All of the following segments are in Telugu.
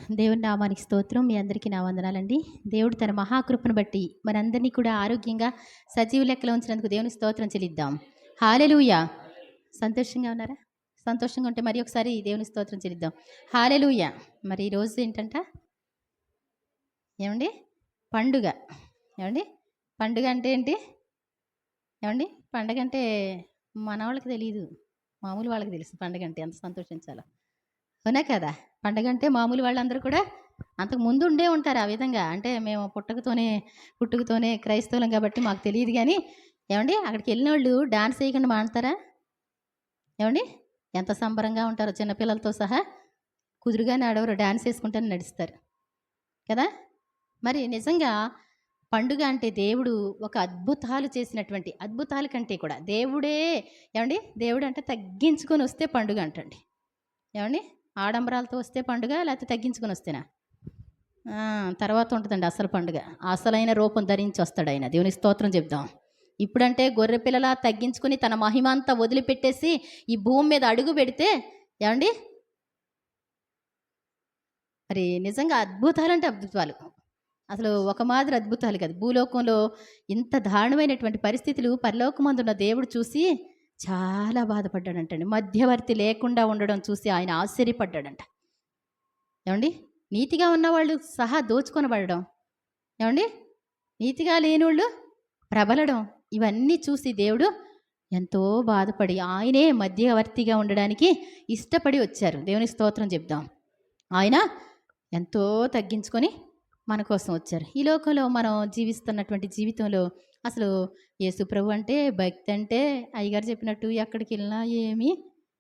దేవుని నామానికి స్తోత్రం. మీ అందరికీ నా వందనాలండి. దేవుడు తన మహాకృపను బట్టి మనందరినీ కూడా ఆరోగ్యంగా సజీవ లెక్కలో ఉంచినందుకు దేవునికి స్తోత్రం చెల్లిద్దాం. హల్లెలూయా! సంతోషంగా ఉన్నారా? సంతోషంగా ఉంటే మరి ఒకసారి దేవునికి స్తోత్రం చెల్లిద్దాం. హల్లెలూయా! మరి ఈరోజు ఏంటంట? ఏమండి? పండుగ. ఏమండి? పండుగ అంటే ఏంటి? ఏమండి? పండగంటే మనోళ్ళకి తెలీదు. మామూలు వాళ్ళకి తెలుసు పండగంటే ఎంత సంతోషించాలో. అవునా కదా? పండగంటే మామూలు వాళ్ళందరూ కూడా అంతకు ముందు ఉండే ఉంటారు ఆ విధంగా. అంటే మేము పుట్టుకతోనే క్రైస్తవులం కాబట్టి మాకు తెలీదు గానీ, ఏవండీ అక్కడికెళ్ళినోళ్ళు డాన్స్ ఏయకుండా మానతారా? ఏవండీ? ఎంత సంబరంగా ఉంటారో చిన్న పిల్లలతో సహా కుదురుగా నడవరు. డాన్స్ ఏసుకుంటానే నడుస్తారు. కదా! మరి నిజంగా పండుగ అంటే దేవుడు ఒక అద్భుతాల కంటే కూడా దేవుడే ఏవండీ? దేవుడంటే తగ్గించుకొనొస్తే పండుగ అంటండి. ఏవండీ? ఆడంబరాలతో వస్తే పండుగ లేకపోతే తగ్గించుకొని వస్తేనా? తర్వాత ఉంటుందండి అసలు పండుగ. అసలైన రూపం ధరించి వస్తాడాయన. దేవునికి స్తోత్రం చెప్దాం. ఇప్పుడంటే గొర్రె పిల్లలా తగ్గించుకొని తన మహిమంతా వదిలిపెట్టేసి ఈ భూమి మీద అడుగు పెడితే ఏవండీ? మరి నిజంగా అద్భుతాలంటే అద్భుతాలు. అసలు ఒక మాదిరి అద్భుతాలు కాదు. భూలోకంలో ఇంత దారుణమైనటువంటి పరిస్థితులు పరలోకమందున్న దేవుడు చూసి చాలా బాధపడ్డాడంటండి. మధ్యవర్తి లేకుండా ఉండడం చూసి ఆయన ఆశ్చర్యపడ్డాడంట. ఏవండీ? నీతిగా ఉన్నవాళ్ళు సహా దోచుకొనబడడం. ఏవండీ? నీతిగా లేనోళ్ళు ప్రబలడం. ఇవన్నీ చూసి దేవుడు ఎంతో బాధపడి ఆయనే మధ్యవర్తిగా ఉండడానికి ఇష్టపడి వచ్చారు. దేవునికి స్తోత్రం చెప్దాం. ఆయన ఎంతో తగ్గించుకొని మన కోసం వచ్చారు. ఈ లోకంలో మనం జీవిస్తున్నటువంటి జీవితంలో అసలు యేసుప్రభు అంటే భక్తి అంటే అయ్యగారు చెప్పినట్టు ఎక్కడికి వెళ్ళినా ఏమీ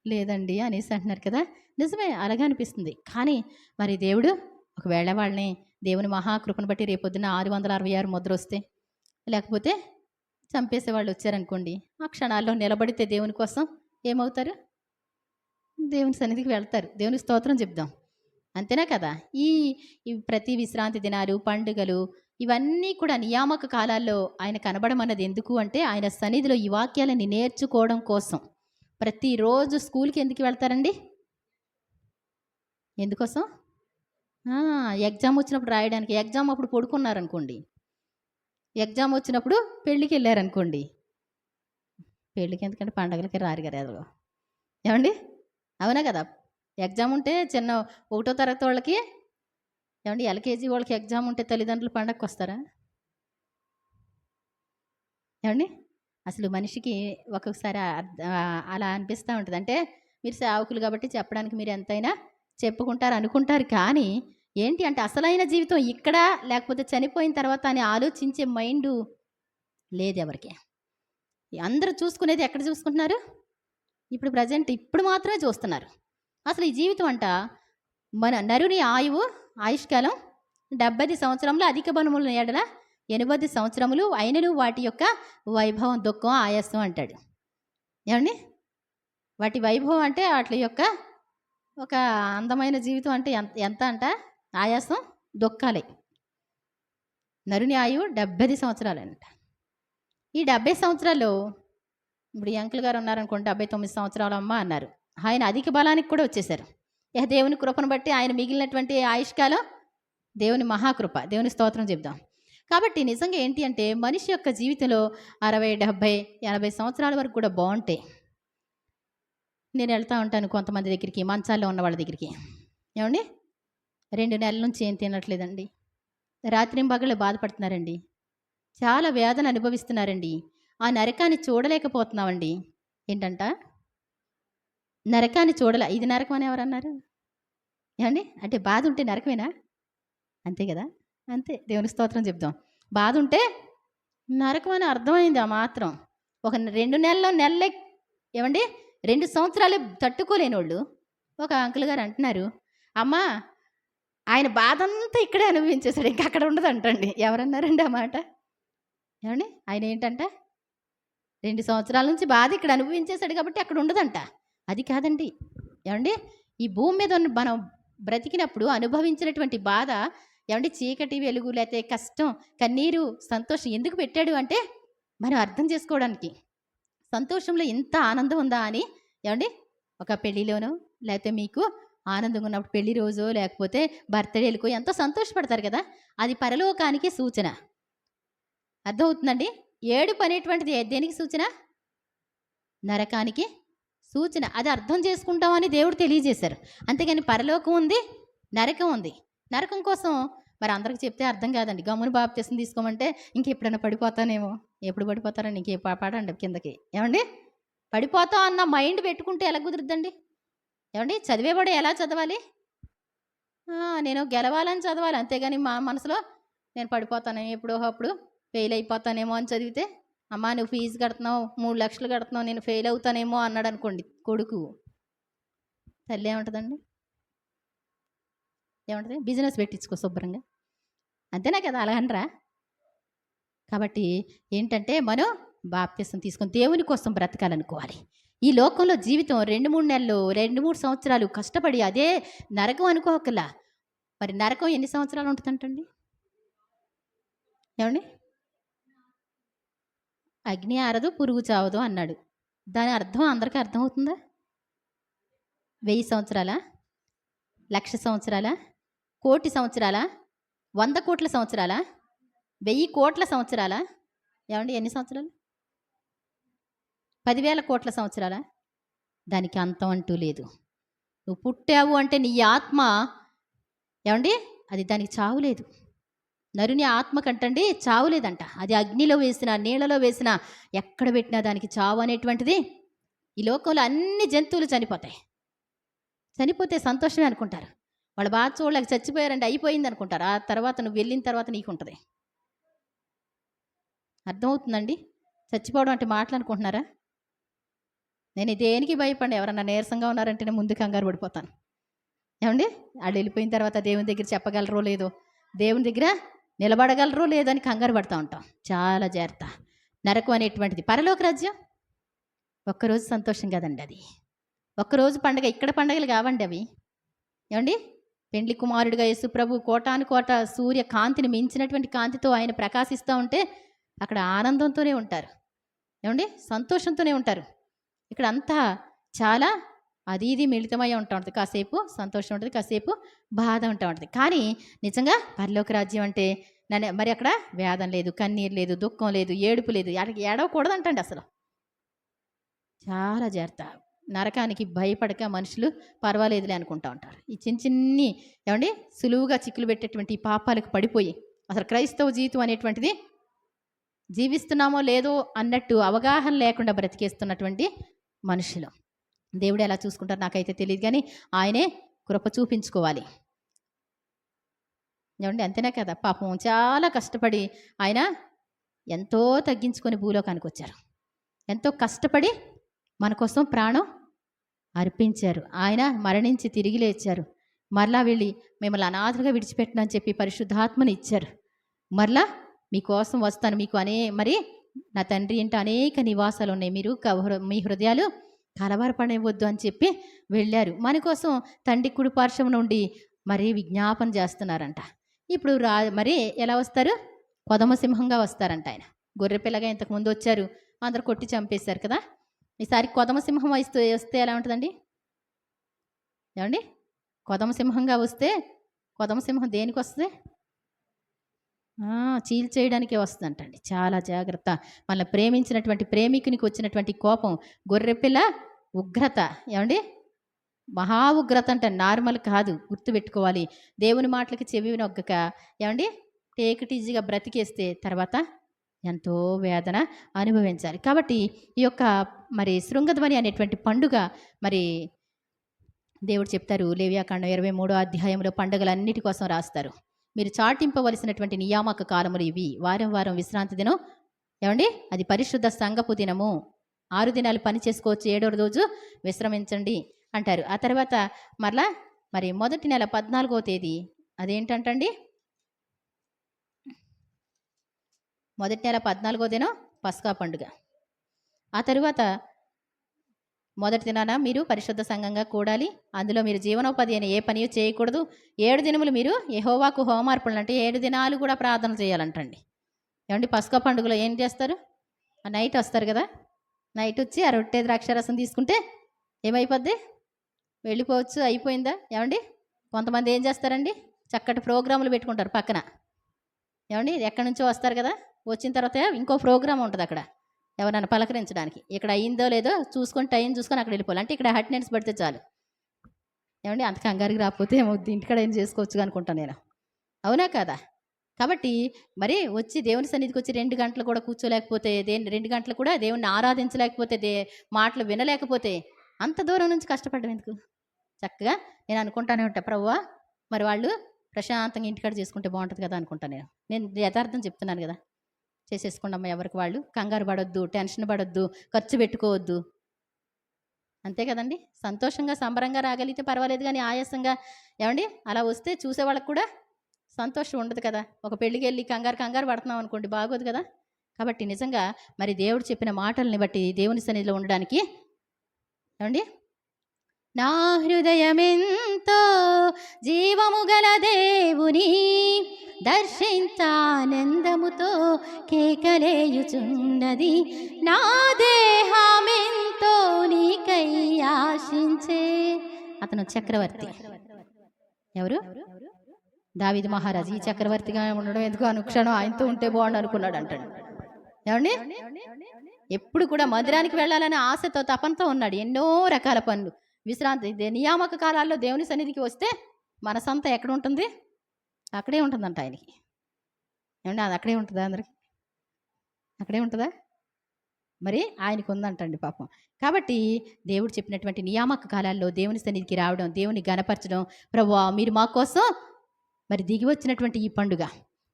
లేదండి అనేసి అంటున్నారు కదా. నిజమే అలాగే అనిపిస్తుంది. కానీ మరి దేవుడు ఒకవేళ వాళ్ళని దేవుని మహాకృపను బట్టి రేపొద్దున 666 ముద్ర వస్తే లేకపోతే చంపేసే వాళ్ళు వచ్చారనుకోండి, ఆ క్షణాల్లో నిలబడితే దేవుని కోసం ఏమవుతారు? దేవుని సన్నిధికి వెళ్తారు. దేవునికి స్తోత్రం చెప్దాం. అంతేనా కదా? ఈ ఈ ప్రతి విశ్రాంతి దినాలు, పండుగలు ఇవన్నీ కూడా నియామక కాలాల్లో ఆయన కనబడమన్నది ఎందుకు అంటే, ఆయన సన్నిధిలో ఈ వాక్యాలని నేర్చుకోవడం కోసం. ప్రతిరోజు స్కూల్‌కి ఎందుకు వెళ్తారండి? ఎందుకోసం? ఎగ్జామ్ వచ్చినప్పుడు రాయడానికి. ఎగ్జామ్ అప్పుడు పడుకున్నారనుకోండి. ఎగ్జామ్ వచ్చినప్పుడు పెళ్ళికెళ్ళారనుకోండి. పెళ్ళికి ఎందుకంటే పండగలకి రారు కదా ఎదరు. ఏవండీ? అవునా కదా? ఎగ్జామ్ ఉంటే చిన్న ఒకటో తరగతి వాళ్ళకి ఏవండీ ఎల్‌కేజీ వాళ్ళకి ఎగ్జామ్ ఉంటే తల్లిదండ్రులు పండగకొస్తారా? ఏవండీ? అసలు మనిషికి ఒక్కొక్కసారి అలా అనిపిస్తూ ఉంటది. అంటే మీరు సేవకులు కాబట్టి చెప్పడానికి మీరు ఎంతైనా చెప్పుకుంటారు, అనుకుంటారు. కానీ ఏంటి అంటే అసలైన జీవితం ఇక్కడ లేకపోతే చనిపోయిన తర్వాత అని ఆలోచించే మైండు లేదెవరికీ. అందరూ చూసుకునేది ఎక్కడ చూసుకుంటున్నారు? ఇప్పుడు ప్రెజెంట్ ఇప్పుడు మాత్రమే చూస్తున్నారు. అసలు ఈ జీవితం అంట మన నరుని ఆయుష్కాలం 70 సంవత్సరములు అధిక బలముల ఎడల 80 సంవత్సరములు అయినను వాటి యొక్క వైభవం, దుఃఖం, ఆయాసం అంటాడు. ఏమండి? వాటి వైభవం అంటే వాటి యొక్క ఒక అందమైన జీవితం అంటే ఎంత అంట? ఆయాసం, దుఃఖాలే. నరుని ఆయువు 70 సంవత్సరాలంట. ఈ 70 సంవత్సరాల్లో ఇప్పుడు ఈ అంకుల్ గారు ఉన్నారనుకోండి, 79 సంవత్సరాలమ్మ అన్నారు. ఆయన అధిక బలానికి కూడా వచ్చేసారు. దేవుని కృపను బట్టి ఆయన మిగిలినటువంటి ఆయుష్కాలం దేవుని మహాకృప. దేవుని స్తోత్రం చెప్దాం. కాబట్టి నిజంగా ఏంటి అంటే మనిషి యొక్క జీవితంలో 60, 70, 80 సంవత్సరాల వరకు కూడా బాగుంటాయి. నేను వెళ్తూ ఉంటాను కొంతమంది దగ్గరికి, మంచాల్లో ఉన్న వాళ్ళ దగ్గరికి. ఏమండి? 2 నెలల నుంచి ఏం తినట్లేదండి. రాత్రింబగళ్ళు బాధపడుతున్నారండి. చాలా వేదన అనుభవిస్తున్నారండి. ఆ నరకాన్ని చూడలేకపోతున్నామండి. ఏంటంట? నరకాన్ని ఇది నరకం అని ఎవరన్నారు? ఏమండి? అంటే బాధ ఉంటే నరకమేనా? అంతే కదా? అంతే. దేవుని స్తోత్రం చెప్దాం. బాధ ఉంటే నరకం అని అర్థమైంది ఆ మాత్రం. ఒక 2 నెలలే ఏమండి? 2 సంవత్సరాలే తట్టుకోలేనోళ్ళు ఒక అంకుల్ గారు అంటున్నారు, అమ్మా ఆయన బాధంతా ఇక్కడే అనుభవించేశాడు, ఇంక అక్కడ ఉండదంటండి. ఎవరన్నారండి ఆ మాట? ఏమండి? ఆయన ఏంటంట 2 సంవత్సరాల నుంచి బాధ ఇక్కడ అనుభవించేశాడు కాబట్టి అక్కడ ఉండదంట. అది కాదండి. ఏమండి? ఈ భూమి మీద మనం బ్రతికినప్పుడు అనుభవించినటువంటి బాధ ఏమండి చీకటి, వెలుగు లేతే కష్టం, కన్నీరు, సంతోషం ఎందుకు పెట్టాడు అంటే మనం అర్థం చేసుకోవడానికి. సంతోషంలో ఇంత ఆనందం ఉందా అని ఏమండి ఒక పెళ్ళిలోనో లేకపోతే మీకు ఆనందంగా ఉన్నప్పుడు పెళ్లి రోజో లేకపోతే బర్త్డేలకో ఎంతో సంతోషపడతారు కదా, అది పరలోకానికి సూచన. అర్థమవుతుందండి? ఏడుపు అనేటువంటిది దేనికి సూచన? నరకానికి సూచన. అది అర్థం చేసుకుంటామని దేవుడు తెలియజేశారు. అంతేగాని పరలోకం ఉంది, నరకం ఉంది. నరకం కోసం మరి అందరికి చెప్తే అర్థం కాదండి. గమ్మున బాప్తిసం తీసుకోమంటే ఇంకెప్పుడైనా పడిపోతానేమో, ఎప్పుడు పడిపోతారని ఇంకే పడండి కిందకి. ఏమండి? పడిపోతాం అన్న మైండ్ పెట్టుకుంటే ఎలా కుదురుద్దండి? ఏమండి? చదివేవాడు ఎలా చదవాలి? నేను గెలవాలని చదవాలి. అంతేగాని మా మనసులో నేను పడిపోతానేమో, ఎప్పుడో అప్పుడు ఫెయిల్ అయిపోతానేమో అని చదివితే, అమ్మా నువ్వు ఫీజు కడుతున్నావు, 3,00,000 కడుతున్నావు, నేను ఫెయిల్ అవుతానేమో అన్నాడు అనుకోండి కొడుకు, తల్లి ఏముంటుందండి? ఏముంటుంది? బిజినెస్ పెట్టించుకో శుభ్రంగా. అంతేనా కదా? అలా అనరా? కాబట్టి ఏంటంటే మనం బాప్తిసం తీసుకొని దేవుని కోసం బ్రతకాలనుకోవాలి. ఈ లోకంలో జీవితం 2-3 నెలలు, 2-3 సంవత్సరాలు కష్టపడి అదే నరకం అనుకోకలా. మరి నరకం ఎన్ని సంవత్సరాలు ఉంటుందంటండి? ఏమండి? అగ్ని ఆరదు, పురుగు చావదు అన్నాడు. దాని అర్థం అందరికీ అర్థమవుతుందా? 1000 సంవత్సరాలా? 1,00,000 సంవత్సరాలా? 1,00,00,000 సంవత్సరాలా? 100,00,00,000 సంవత్సరాలా? 1,000,00,00,000 సంవత్సరాలా? ఏమండి ఎన్ని సంవత్సరాలు? 10,000,00,00,000 సంవత్సరాలా? దానికి అంతం అంటూ లేదు. నువ్వు పుట్టావు అంటే నీ ఆత్మ, ఏమండి, అది దానికి చావు లేదు. నరుని ఆత్మ కంటండి చావు లేదంట. అది అగ్నిలో వేసినా, నీళ్ళలో వేసినా, ఎక్కడ పెట్టినా దానికి చావు అనేటువంటిది. ఈ లోకంలో అన్ని జంతువులు చనిపోతాయి. చనిపోతే సంతోషమే అనుకుంటారు. వాళ్ళు బాగా చూడలేక చచ్చిపోయారంటే అయిపోయింది అనుకుంటారు. ఆ తర్వాత నువ్వు వెళ్ళిన తర్వాత నీకు ఉంటుంది. అర్థమవుతుందండి? చచ్చిపోవడం అంటే మాటలు అనుకుంటున్నారా? నేను దేనికి భయపడి, ఎవరన్నా నీరసంగా ఉన్నారంటే నేను ముందు కంగారు పడిపోతాను. ఏమండి? వాళ్ళు వెళ్ళిపోయిన తర్వాత దేవుని దగ్గర చెప్పగలరో లేదో, దేవుని దగ్గర నిలబడగలరో లేదో అని కంగారు పడుతూ ఉంటాం. చాలా జాగ్రత్త. నరకం అనేటువంటిది. పరలోక రాజ్యం ఒక్కరోజు సంతోషం కదండి అది. ఒక్కరోజు పండగ. ఇక్కడ పండగలు కావండి అవి. ఏమండి? పెండ్లి కుమారుడిగా యేసుప్రభు కోటాను కోట సూర్య కాంతిని మించినటువంటి కాంతితో ఆయన ప్రకాశిస్తూ ఉంటే అక్కడ ఆనందంతోనే ఉంటారు. ఏమండి? సంతోషంతోనే ఉంటారు. ఇక్కడ అంతా చాలా అది ఇది మిళితమై ఉంటా ఉంటుంది. కాసేపు సంతోషం ఉంటుంది, కాసేపు బాధ ఉంటా ఉంటుంది. కానీ నిజంగా పరలోక రాజ్యం అంటే మరి అక్కడ వేదన లేదు, కన్నీరు లేదు, దుఃఖం లేదు, ఏడుపు లేదు. ఏడవకూడదంటండి అసలు. చాలా జాగ్రత్త. నరకానికి భయపడక మనుషులు పర్వాలేదులే అనుకుంటా ఉంటారు. ఈ చిన్ని ఏమండి సులువుగా చిక్కులు పెట్టేటువంటి ఈ పాపాలకు పడిపోయి అసలు క్రైస్తవ జీవితం అనేటువంటిది జీవిస్తున్నామో లేదో అన్నట్టు అవగాహన లేకుండా బ్రతికేస్తున్నటువంటి మనుషులు. దేవుడు ఎలా చూసుకుంటారు నాకైతే తెలియదు, కానీ ఆయనే కృప చూపించుకోవాలి. ఏమండి? అంతేనా కదా? పాపం చాలా కష్టపడి ఆయన ఎంతో తగ్గించుకొని భూలోకానికి వచ్చారు. ఎంతో కష్టపడి మన కోసం ప్రాణం అర్పించారు. ఆయన మరణించి తిరిగి లేచారు. మరలా వెళ్ళి మిమ్మల్ని అనాథలుగా విడిచిపెట్టనని చెప్పి పరిశుద్ధాత్మని ఇచ్చారు. మరలా మీకోసం వస్తాను, మీకు మరి నా తండ్రి ఇంట అనేక నివాసాలు ఉన్నాయి, మీరు మీ హృదయాలు కలవరపడవద్దు అని చెప్పి వెళ్ళారు. మన కోసం తండ్రి కుడి పార్శ్వం నుండి మరి విజ్ఞాపన చేస్తున్నారంట. ఇప్పుడు మరి ఎలా వస్తారు? కొదమసింహంగా వస్తారంట ఆయన. గొర్రెపిల్లగా ఇంతకుముందు వచ్చారు, అందరు కొట్టి చంపేశారు కదా. ఈసారి కొదమసింహం వస్తే ఎలా ఉంటుందండి? ఏమండి? కొదమసింహంగా వస్తే, కొదమసింహం దేనికి వస్తుంది? చీల్చేయడానికే వస్తుందంటండి. చాలా జాగ్రత్త. మనల్ని ప్రేమించినటువంటి ప్రేమికునికి వచ్చినటువంటి కోపం, గొర్రెపిల్ల ఉగ్రత. ఏమండి? మహా ఉగ్రత అంటే నార్మల్ కాదు, గుర్తుపెట్టుకోవాలి. దేవుని మాటలకి చెవి నొగ్గక, ఏమండి, టేకిటీజీగా బ్రతికేస్తే తర్వాత ఎంతో వేదన అనుభవించాలి. కాబట్టి ఈ యొక్క మరి శృంగధ్వని అనేటువంటి పండుగ మరి దేవుడు చెప్తారు, లేవియాకాండం 23వ అధ్యాయంలో పండుగలన్నిటి కోసం రాస్తారు. మీరు చాటింపవలసినటువంటి నియామక కాలములు ఇవి. వారం వారం విశ్రాంతి దినం, ఏమండి, అది పరిశుద్ధ సంఘపు దినము. 6 దినాలు పని చేసుకోవచ్చు, 7వ రోజు విశ్రమించండి అంటారు. ఆ తర్వాత మరలా మరి మొదటి నెల 14వ తేదీ అదేంటంటండి? మొదటి నెల 14వ దినం పస్కా పండుగ. ఆ తరువాత మొదటి దినాన మీరు పరిశుద్ధ సంఘంగా కూడాలి. అందులో మీరు జీవనోపాధి అయిన ఏ పని చేయకూడదు. 7 దినములు మీరు యెహోవాకు హోమార్పణలు అంటే 7 దినాలు కూడా ప్రార్థన చేయాలంటండి. ఏమండి? పస్కా పండుగలో ఏం చేస్తారు? నైట్ వస్తారు కదా, నైట్ వచ్చి ఆ రొట్టె ద్రాక్షారసం తీసుకుంటే ఏమైపోద్ది? వెళ్ళిపోవచ్చు, అయిపోయిందా ఏమండి? కొంతమంది ఏం చేస్తారండి, చక్కటి ప్రోగ్రాములు పెట్టుకుంటారు పక్కన. ఏమండి, ఎక్కడి నుంచో వస్తారు కదా, వచ్చిన తర్వాత ఇంకో ప్రోగ్రామ్ ఉంటుంది అక్కడ ఎవరైనా పలకరించడానికి. ఇక్కడ అయిందో లేదో చూసుకొని టైం చూసుకొని అక్కడ వెళ్ళిపోవాలి. అంటే ఇక్కడ అటెండెన్స్ పడితే చాలు. ఏమండి, అంత కంగారికి రాకపోతే ఏమవుద్ది, ఇంటికాడ ఏం చేసుకోవచ్చు అనుకుంటాను నేను. అవునా కదా? కాబట్టి మరి వచ్చి దేవుని సన్నిధికి వచ్చి 2 గంటలు కూడా కూర్చోలేకపోతే, 2 గంటలు కూడా దేవుణ్ణి ఆరాధించలేకపోతే, మాటలు వినలేకపోతే అంత దూరం నుంచి కష్టపడడం ఎందుకు? చక్కగా నేను అనుకుంటానే ఉంటా, ప్రభువా మరి వాళ్ళు ప్రశాంతంగా ఇంటికాడ చేసుకుంటే బాగుంటుంది కదా అనుకుంటాను నేను. నేను యథార్థం చెప్తున్నాను కదా. చేసేసుకోండి అమ్మ, ఎవరికి వాళ్ళు కంగారు పడొద్దు, టెన్షన్ పడొద్దు, ఖర్చు పెట్టుకోవద్దు. అంతే కదండి. సంతోషంగా సంబరంగా రాగలిగితే పర్వాలేదు, కానీ ఆయాసంగా ఏమండి అలా వస్తే చూసేవాళ్ళకి కూడా సంతోషం ఉండదు కదా. ఒక పెళ్ళికి వెళ్ళి కంగారు పడుతున్నాం అనుకోండి, బాగోదు కదా. కాబట్టి నిజంగా మరి దేవుడు చెప్పిన మాటల్ని బట్టి దేవుని సన్నిధిలో ఉండడానికి ఏమండి, నా హృదయమెంతో జీవము గల దేవుని దర్శించానందముతో కేకలేయుచున్నది, నా దేహమెంతో నీకై ఆశించే. అతను చక్రవర్తి. ఎవరు? దావీదు మహారాజు. ఈ చక్రవర్తిగా ఉండడం ఎందుకు, అనుక్షణం ఆయనతో ఉంటే బాగుండు అనుకున్నాడు అంటాడు. ఏమండి, ఎప్పుడు కూడా మందిరానికి వెళ్ళాలనే ఆశతో తపనతో ఉన్నాడు. ఎన్నో రకాల పనులు, విశ్రాంతి, నియామక కాలాల్లో దేవుని సన్నిధికి వస్తే మనసంతా ఎక్కడ ఉంటుంది? అక్కడే ఉంటుందంట ఆయనకి. ఏమండి, అది అక్కడే ఉంటుందా? అందరికి అక్కడే ఉంటుందా? మరి ఆయనకు ఉందంటండి పాపం. కాబట్టి దేవుడు చెప్పినటువంటి నియామక కాలాల్లో దేవుని సన్నిధికి రావడం, దేవుని గణపరచడం, ప్రభువా మీరు మా కోసం మరి దిగి వచ్చినటువంటి ఈ పండుగ,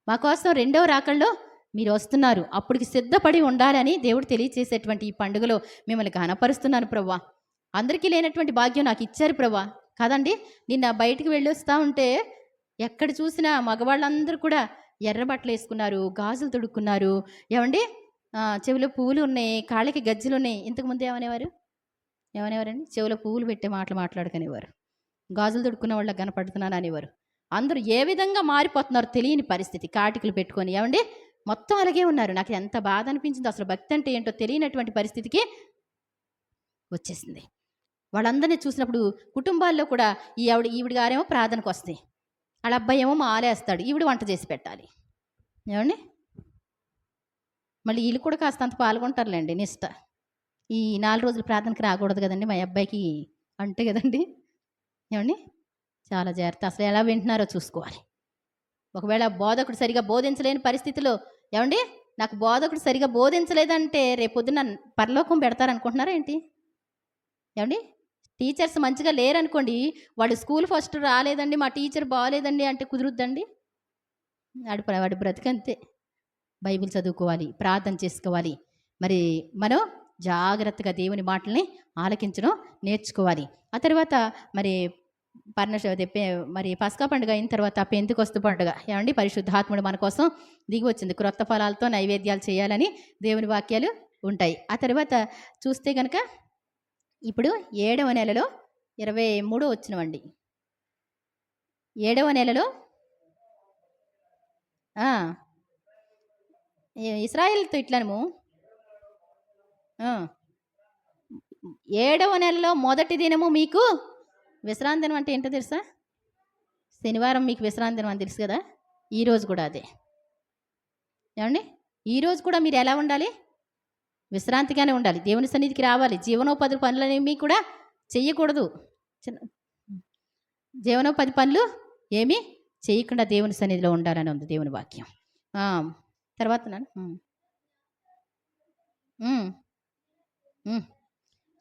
మా కోసం రెండవ రాకల్లో మీరు వస్తున్నారు, అప్పటికి సిద్ధపడి ఉండాలని దేవుడు తెలియచేసేటువంటి ఈ పండుగలో మిమ్మల్ని గణపరుస్తున్నాను ప్రభువా. అందరికీ లేనటువంటి భాగ్యం నాకు ఇచ్చారు ప్రభువా. కాదండి, నిన్న బయటికి వెళ్ళొస్తూ ఉంటే ఎక్కడ చూసినా మగవాళ్ళందరూ కూడా ఎర్ర బట్టలు వేసుకున్నారు, గాజులు తొడుక్కున్నారు. ఏమండి, చెవిలో పువ్వులు ఉన్నాయి, కాళ్ళకి గజ్జలు ఉన్నాయి. ఇంతకుముందు ఏమనేవారండి? చెవిలో పువ్వులు పెట్టే మాటలు మాట్లాడుకునేవారు. గాజులు తొడుక్కున్న వాళ్ళకి కనపడుతున్నాను అనేవారు. అందరూ ఏ విధంగా మారిపోతున్నారు తెలియని పరిస్థితి. కాటికలు పెట్టుకొని ఏమండి మొత్తం అలాగే ఉన్నారు. నాకు ఎంత బాధ అనిపించింది. అసలు భక్తి అంటే ఏంటో తెలియనటువంటి పరిస్థితికి వచ్చేసింది. వాళ్ళందరినీ చూసినప్పుడు కుటుంబాల్లో కూడా ఈవిడ గారేమో ప్రార్థనకు వస్తాయి, వాళ్ళ అబ్బాయి ఏమో మాలేస్తాడు, ఈవిడ వంట చేసి పెట్టాలి. ఏమండి, మళ్ళీ వీళ్ళు కూడా కాస్త అంత పాల్గొంటారులేండి నిష్ట. ఈ 4 రోజులు ప్రార్థనకి రాకూడదు కదండి మా అబ్బాయికి అంటే కదండి. ఏమండి, చాలా జాగ్రత్త. అసలు ఎలా వింటున్నారో చూసుకోవాలి. ఒకవేళ బోధకుడు సరిగా బోధించలేని పరిస్థితిలో, ఏమండి నాకు బోధకుడు సరిగా బోధించలేదంటే రేపొద్దున పరలోకం పెడతారనుకుంటున్నారా ఏంటి? ఏమండి, టీచర్స్ మంచిగా లేరనుకోండి, వాడు స్కూల్ ఫస్ట్ రాలేదండి, మా టీచర్ బాగాలేదండి అంటే కుదురుద్దండి? వాడి బ్రతికంతే. బైబిల్ చదువుకోవాలి, ప్రార్థన చేసుకోవాలి. మరి మనం జాగ్రత్తగా దేవుని మాటల్ని ఆలకించడం నేర్చుకోవాలి. ఆ తర్వాత మరి మరి పస్కా పండుగ అయిన తర్వాత పెంతెకొస్తు పండుగ. ఏమండి, పరిశుద్ధాత్ముడు మన కోసం దిగి వచ్చింది. క్రొత్త ఫలాలతో నైవేద్యాలు చేయాలని దేవుని వాక్యాలు ఉంటాయి. ఆ తర్వాత చూస్తే కనుక ఇప్పుడు 7వ నెలలో 23 వచ్చినవండి. 7వ నెలలో ఇశ్రాయేలుతో ఇట్లనము 7వ నెలలో మొదటి దినము మీకు విశ్రాంతి దినం. అంటే ఏంటో తెలుసా? శనివారం మీకు విశ్రాంతి దినం అని తెలుసు కదా. ఈరోజు కూడా అదే. ఏమండి, ఈరోజు కూడా మీరు ఎలా ఉండాలి? విశ్రాంతిగానే ఉండాలి. దేవుని సన్నిధికి రావాలి. జీవనోపాధి పనులనేవి కూడా చెయ్యకూడదు. జీవనోపాధి పనులు ఏమీ చేయకుండా దేవుని సన్నిధిలో ఉండాలని ఉంది దేవుని వాక్యం. తర్వాత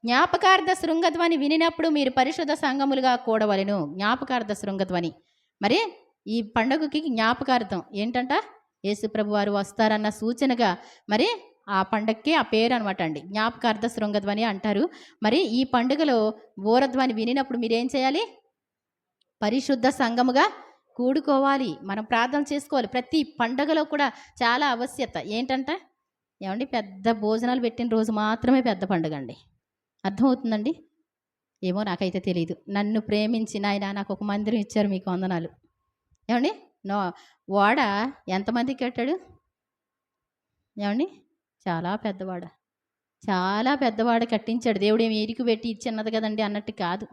జ్ఞాపకార్థ శృంగధ్వని వినినప్పుడు మీరు పరిశుద్ధ సంఘములుగా కూడవలెను. జ్ఞాపకార్థ శృంగధ్వని. మరి ఈ పండుగకి జ్ఞాపకార్థం ఏంటంట? యేసు ప్రభు వారు వస్తారన్న సూచనగా మరి ఆ పండగకి ఆ పేరు అనమాట అండి, జ్ఞాపకార్థ శృంగధ్వని అంటారు. మరి ఈ పండుగలో ఊరధ్వని వినినప్పుడు మీరేం చేయాలి? పరిశుద్ధ సంఘముగా కూడుకోవాలి. మనం ప్రార్థన చేసుకోవాలి. ప్రతి పండగలో కూడా చాలా ఆవశ్యకత ఏంటంట? ఏమండి, పెద్ద భోజనాలు పెట్టిన రోజు మాత్రమే పెద్ద పండుగ అండి. అర్థమవుతుందండి? ఏమో నాకైతే తెలియదు. నన్ను ప్రేమించిన ఆయన నాకు ఒక మందిరం ఇచ్చారు, మీకు వందనాలు. ఏమండి, వాడ ఎంతమందికి కట్టాడు? ఏమండి, చాలా పెద్దవాడ కట్టించాడు దేవుడు. ఏమి ఇరికి పెట్టి ఇచ్చిన్నది కదండి అన్నట్టు కాదు.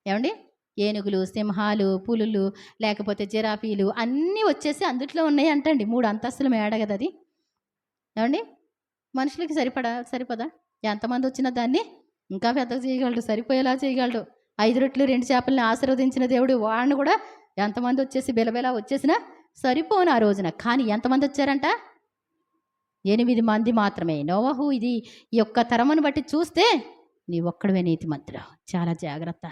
ఏమండి? ఏనుగులు, సింహాలు, పులులు, లేకపోతే జిరాఫీలు అన్నీ వచ్చేసి అందుట్లో ఉన్నాయి అంటండి. 3 అంతస్తుల మేడ కదా అది. ఏవండి? మనుషులకి సరిపదా? ఎంతమందొచ్చినా దాన్ని ఇంకా పెద్దగా చేయగలడు. సరిపోయేలా చేయగలడు. 5 రొట్టెలు 2 చేపలని ఆశీర్వదించిన దేవుడు వాడిని కూడా ఎంతమందొచ్చేసి బిలబిలా వచ్చేసినా సరిపోను ఆ రోజున. కానీ ఎంతమందొచ్చారంట? 8 మంది మాత్రమే. నోవహు ఇది ఈ యొక్క తరమును బట్టి చూస్తే నీ ఒక్కడివే నీతిమంతుడు. చాలా జాగ్రత్త.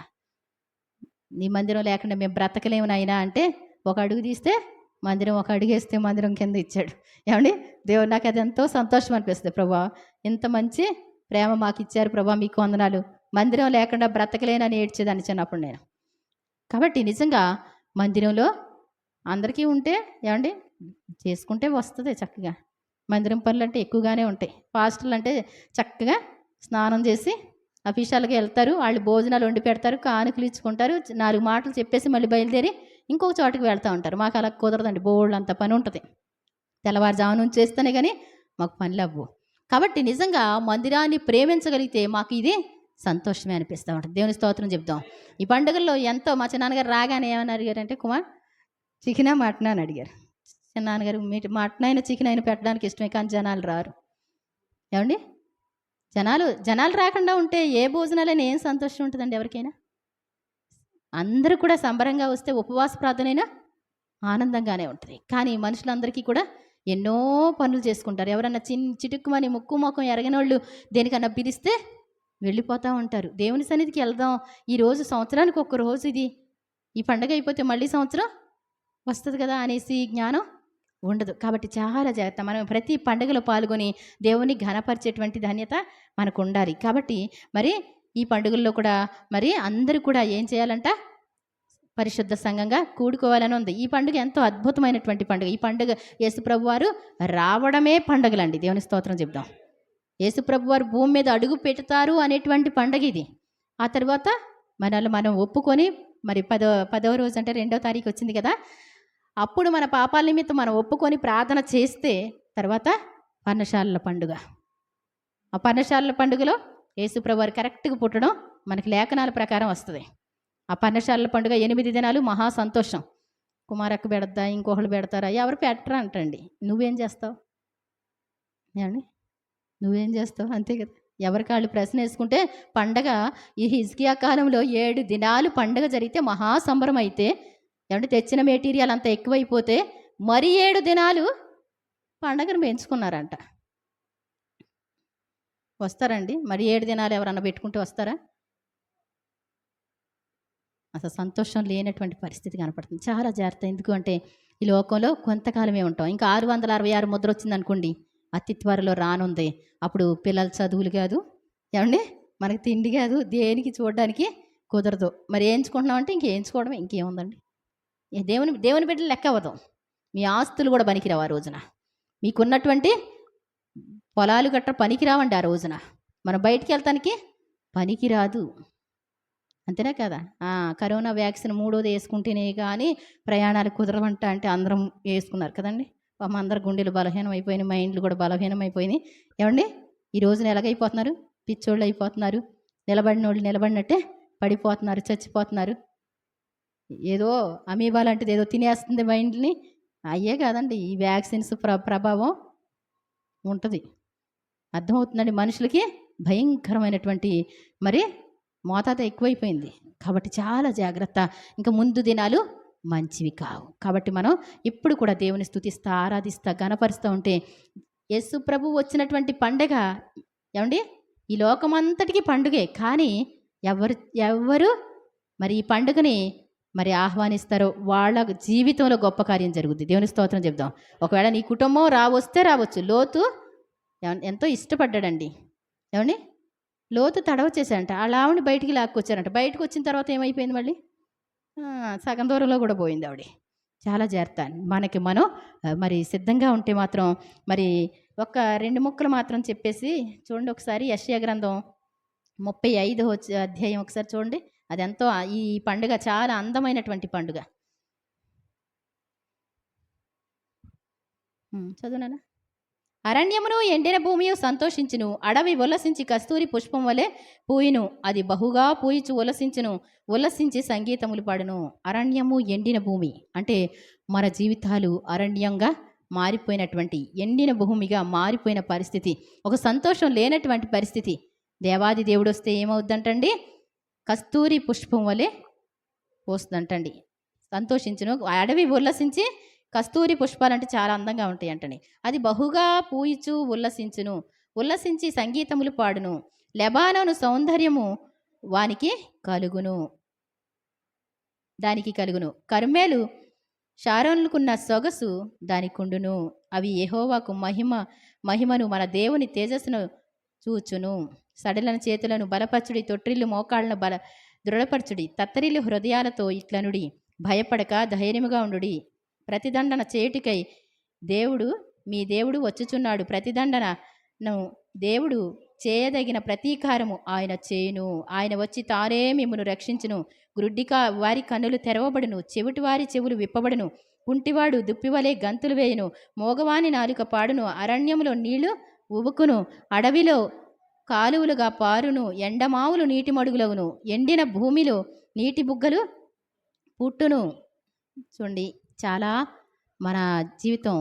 నీ మందిరం లేకుండా మేము బ్రతకలేము నాయనా అంటే ఒక అడుగు తీస్తే మందిరం, ఒక అడుగేస్తే మందిరం కింద ఇచ్చాడు. ఏమండి? దేవుడు నాకు అది ఎంతో సంతోషం అనిపిస్తుంది. ప్రభా, ఇంత మంచి ప్రేమ మాకు ఇచ్చారు ప్రభా, మీకు వందనాలు. మందిరం లేకుండా బ్రతకలేనని ఏడ్చేదాన్ని చిన్నప్పుడు నేను. కాబట్టి నిజంగా మందిరంలో అందరికీ ఉంటే ఏమండి చేసుకుంటే వస్తుంది చక్కగా. మందిరం పనులు అంటే ఎక్కువగానే ఉంటాయి. పాస్టర్లు అంటే చక్కగా స్నానం చేసి అఫీషియల్గా వెళ్తారు. వాళ్ళు భోజనాలు వండి పెడతారు, కానుకలు ఇచ్చుకుంటారు, 4 మాటలు చెప్పేసి మళ్ళీ బయలుదేరి ఇంకొక చోటుకి వెళ్తూ ఉంటారు. మాకు అలా కుదరదండి, బోల్డ్ అంత పని ఉంటుంది. తెల్లవారుజాము నుంచి చేస్తేనే కానీ మాకు పనులు అవ్వవు. కాబట్టి నిజంగా మందిరాన్ని ప్రేమించగలిగితే మాకు ఇది సంతోషమే అనిపిస్తూ ఉంటుంది. దేవుని స్తోత్రం చెప్తాం. ఈ పండుగల్లో ఎంతో మా చిన్నాన్నగారు రాగానే ఏమని అడిగారంటే, కుమార్ చికెనా మటనా అని అడిగారు. చిన్నాన్నగారు మీరు మటన్ అయినా చికెన్ అయినా పెట్టడానికి ఇష్టమే, కానీ జనాలు రారు. ఏమండి? జనాలు రాకుండా ఉంటే ఏ భోజనాలైనా ఏం సంతోషం ఉంటుందండి ఎవరికైనా? అందరూ కూడా సంబరంగా వస్తే ఉపవాస ప్రార్థనైనా ఆనందంగానే ఉంటుంది. కానీ మనుషులందరికీ కూడా ఎన్నో పనులు చేసుకుంటారు. ఎవరన్నా చిటుక్కుమని ముక్కు మొఖం ఎరగనోళ్ళు దేనికన్నా పిలిస్తే వెళ్ళిపోతూ ఉంటారు. దేవుని సన్నిధికి వెళ్దాం, ఈరోజు సంవత్సరానికి ఒక్క రోజు ఇది, ఈ పండగ అయిపోతే మళ్ళీ సంవత్సరం వస్తుంది కదా అనేసి జ్ఞానం ఉండదు. కాబట్టి చాలా జాగ్రత్త. మనం ప్రతి పండుగలో పాల్గొని దేవుని ఘనపరిచేటువంటి ధన్యత మనకు ఉండాలి. కాబట్టి మరి ఈ పండుగల్లో కూడా మరి అందరూ కూడా ఏం చేయాలంట? పరిశుద్ధ సంఘంగా కూడుకోవాలని ఉంది. ఈ పండుగ ఎంతో అద్భుతమైనటువంటి పండుగ. ఈ పండుగ యేసుప్రభు వారు రావడమే పండుగలండి. దేవుని స్తోత్రం చెప్దాం. యేసుప్రభు వారు భూమి మీద అడుగు పెడతారు అనేటువంటి పండుగ ఇది. ఆ తర్వాత మనల్ని మనం ఒప్పుకొని మరి 10వ రోజు అంటే 2వ తారీఖు వచ్చింది కదా, అప్పుడు మన పాపాల నిమిత్తం మనం ఒప్పుకొని ప్రార్థన చేస్తే తర్వాత పర్ణశాలల పండుగ. ఆ పర్ణశాలల పండుగలో యేసుప్రభు వారు కరెక్ట్గా పుట్టడం మనకి లేఖనాల ప్రకారం వస్తుంది. ఆ పర్ణశాలల పండుగ 8 దినాలు మహా సంతోషం. కుమారక్క పెడద్దా, ఇంకొకళ్ళు పెడతారా, ఎవరు పెట్టరా అంటండి. నువ్వేం చేస్తావు? ఏమండి? నువ్వేం చేస్తావు? అంతే కదా. ఎవరికి వాళ్ళు ప్రశ్న వేసుకుంటే పండగ ఈ హిజ్కియా కాలంలో 7 దినాలు పండగ జరిగితే మహా సంబరం అయితే, ఏమంటే తెచ్చిన మెటీరియల్ అంతా ఎక్కువైపోతే మరి 7 దినాలు పండగను పెంచుకున్నారంట. వస్తారండి? మరి 7 దినాలు ఎవరన్నా పెట్టుకుంటే వస్తారా? అసలు సంతోషం లేనటువంటి పరిస్థితి కనపడుతుంది. చాలా జాగ్రత్త. ఎందుకు అంటే ఈ లోకంలో కొంతకాలమే ఉంటాం. ఇంకా 666 ముద్ర వచ్చిందనుకోండి, అతి త్వరలో రానుంది. అప్పుడు పిల్లల చదువులు కాదు, ఏమండి, మనకి తిండి కాదు, దేనికి చూడడానికి కుదరదు. మరి ఏంచుకుంటున్నాం అంటే ఇంకేంచుకోవడమే, ఇంకేముందండి. దేవుని బిడ్డలు లెక్క అవ్వదు. మీ ఆస్తులు కూడా పనికిరావు ఆ రోజున. మీకున్నటువంటి పొలాలు గట్రా పనికిరావండి ఆ రోజున. మనం బయటికి వెళ్తానికి పనికిరాదు. అంతేనా కదా? కరోనా వ్యాక్సిన్ 3వది వేసుకుంటేనే కానీ ప్రయాణాలు కుదరవంట అంటే అందరం వేసుకున్నారు కదండి. పాపం అందరు గుండెలు బలహీనం అయిపోయినాయి, మైండ్లు కూడా బలహీనం అయిపోయినాయి. ఏమండి? ఈ రోజున ఎలాగైపోతున్నారు? పిచ్చోళ్ళు అయిపోతున్నారు. నిలబడినోళ్ళు నిలబడినట్టే పడిపోతున్నారు, చచ్చిపోతున్నారు. ఏదో అమీబా లాంటిది ఏదో తినేస్తుంది మైండ్ని. అయ్యే కాదండి, ఈ వ్యాక్సిన్స్ ప్రభావం ఉంటుంది. అర్థమవుతుందండి. మనుషులకి భయంకరమైనటువంటి మరి మోతాదు ఎక్కువైపోయింది. కాబట్టి చాలా జాగ్రత్త. ఇంకా ముందు దినాలు మంచివి కావు. కాబట్టి మనం ఇప్పుడు కూడా దేవుని స్తుతిస్తా, ఆరాధిస్తా, గణపరుస్తూ ఉంటే యేసు ప్రభు వచ్చినటువంటి పండగ, ఏమండి, ఈ లోకమంతటికి పండుగే. కానీ ఎవరు మరి ఈ పండుగని మరి ఆహ్వానిస్తారో వాళ్ళ జీవితంలో గొప్ప కార్యం జరుగుద్ది. దేవుని స్తోత్రం చెప్దాం. ఒకవేళ నీ కుటుంబం రావచ్చు. లోతు ఎంతో ఇష్టపడ్డాడండి. ఏమండి? లోతు తడవ చేశాడంట. వాళ్ళ ఆవిడ బయటికి లాక్కొచ్చారంట. బయటకు వచ్చిన తర్వాత ఏమైపోయింది? మళ్ళీ సగం దూరంలో కూడా పోయింది ఆవిడ. చాలా జాగ్రత్త. మనకి మనం మరి సిద్ధంగా ఉంటే మాత్రం మరి ఒక 2 ముక్కలు మాత్రం చెప్పేసి చూడండి ఒకసారి. యెషయా గ్రంథం 35వ అధ్యాయం ఒకసారి చూడండి. అదెంతో ఈ పండుగ చాలా అందమైనటువంటి పండుగ. చదువునానా? అరణ్యమును ఎండిన భూమియు సంతోషించును, అడవి ఉల్లసించి కస్తూరి పుష్పం వలె పూయును, అది బహుగా పూయిచు ఉల్లసించును, ఉల్లసించి సంగీతములు పాడును. అరణ్యము ఎండిన భూమి అంటే మన జీవితాలు అరణ్యంగా మారిపోయినటువంటి, ఎండిన భూమిగా మారిపోయిన పరిస్థితి, ఒక సంతోషం లేనటువంటి పరిస్థితి. దేవాది దేవుడు వస్తే ఏమవుద్దంటండి? కస్తూరి పుష్పం వలె పోస్తుందంటండి, సంతోషించును. అడవి ఉల్లసించి, కస్తూరి పుష్పాలంటే చాలా అందంగా ఉంటాయి అంటండి, అది బహుగా పూయిచు ఉల్లసించును, ఉల్లసించి సంగీతములు పాడును. లెబానోను సౌందర్యము వానికి కలుగును, దానికి కలుగును. కర్మేలు షారోనుకున్న సొగసు దానికుండును, అవి యెహోవాకు మహిమను మన దేవుని తేజస్సును చూచును. సడలను చేతులను బలపరచుడి, తొట్టిల్లు మోకాళ్ళను దృఢపరచుడి, తత్తరిల్లు హృదయాలతో ఇట్లనుడి, భయపడక ధైర్యముగా ఉండుడి. ప్రతిదండన చేయుటికై మీ దేవుడు వచ్చుచున్నాడు, ప్రతిదండనను దేవుడు చేయదగిన ప్రతీకారము ఆయన చేయును. ఆయన వచ్చి తానే మిమ్మును రక్షించును. వారి కన్నులు తెరవబడును, చెవిటివారి చెవులు విప్పబడును, కుంటివాడు దుప్పివలే గంతులు వేయును, మోగవాని నాలుక పాడును. అరణ్యములో నీళ్లు ఉబుకును, అడవిలో కాలువలుగా పారును, ఎండమావులు నీటి మడుగులవును, ఎండిన భూమిలో నీటి బుగ్గలు పుట్టును. చూడండి, చాలా మన జీవితం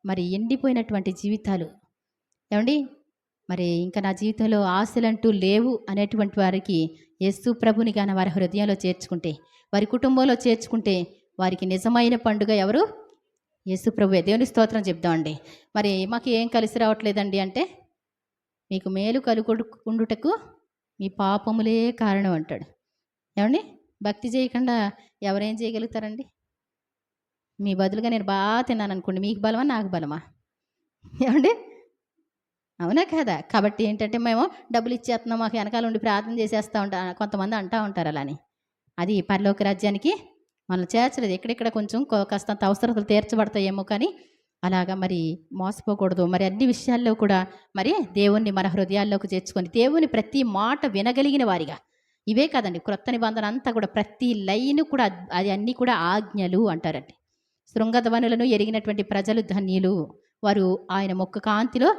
మరి ఎండిపోయినటువంటి జీవితాలు. ఏమండి, మరి ఇంకా నా జీవితంలో ఆశలంటూ లేవు అనేటువంటి వారికి యేసు ప్రభుని గాన వారి హృదయంలో చేర్చుకుంటే, వారి కుటుంబంలో చేర్చుకుంటే, వారికి నిజమైన పండుగ ఎవరు? యేసు ప్రభువే. దేవుని స్తోత్రం చెప్దామండి. మరి మాకు ఏం కలిసి రావట్లేదండి అంటే, మీకు మేలు కలుగుకుండుటకు మీ పాపములే కారణం అంటాడు. ఏమండి, భక్తి చేయకుండా ఎవరేం చేయగలుగుతారండి? మీ బదులుగా నేను బాగా తిన్నాను అనుకోండి, మీకు బలమా నాకు బలమా? ఏమండి, అవునా కదా? కాబట్టి ఏంటంటే, మేము డబ్బులు ఇచ్చేస్తున్నాం, మాకు వెనకాల ఉండి ప్రార్థన చేసేస్తూ కొంతమంది అంటూ ఉంటారు అలాని. అది పరలోక రాజ్యానికి మనల్ని చేర్చలేదు. ఎక్కడెక్కడ కొంచెం కాస్తంత అవసరతలు తీర్చబడతాయేమో, కానీ అలాగా మరి మోసపోకూడదు. మరి అన్ని విషయాల్లో కూడా మరి దేవుణ్ణి మన హృదయాల్లోకి చేర్చుకొని, దేవుని ప్రతి మాట వినగలిగిన వారిగా. ఇవే కదండి క్రొత్త నిబంధన అంతా కూడా, ప్రతి లైన్ కూడా అది అన్నీ కూడా ఆజ్ఞలు అంటారండి. శృంగధ్వనులను ఎరిగినటువంటి ప్రజలు ధన్యులు, వారు ఆయన ముఖ కాంతిలో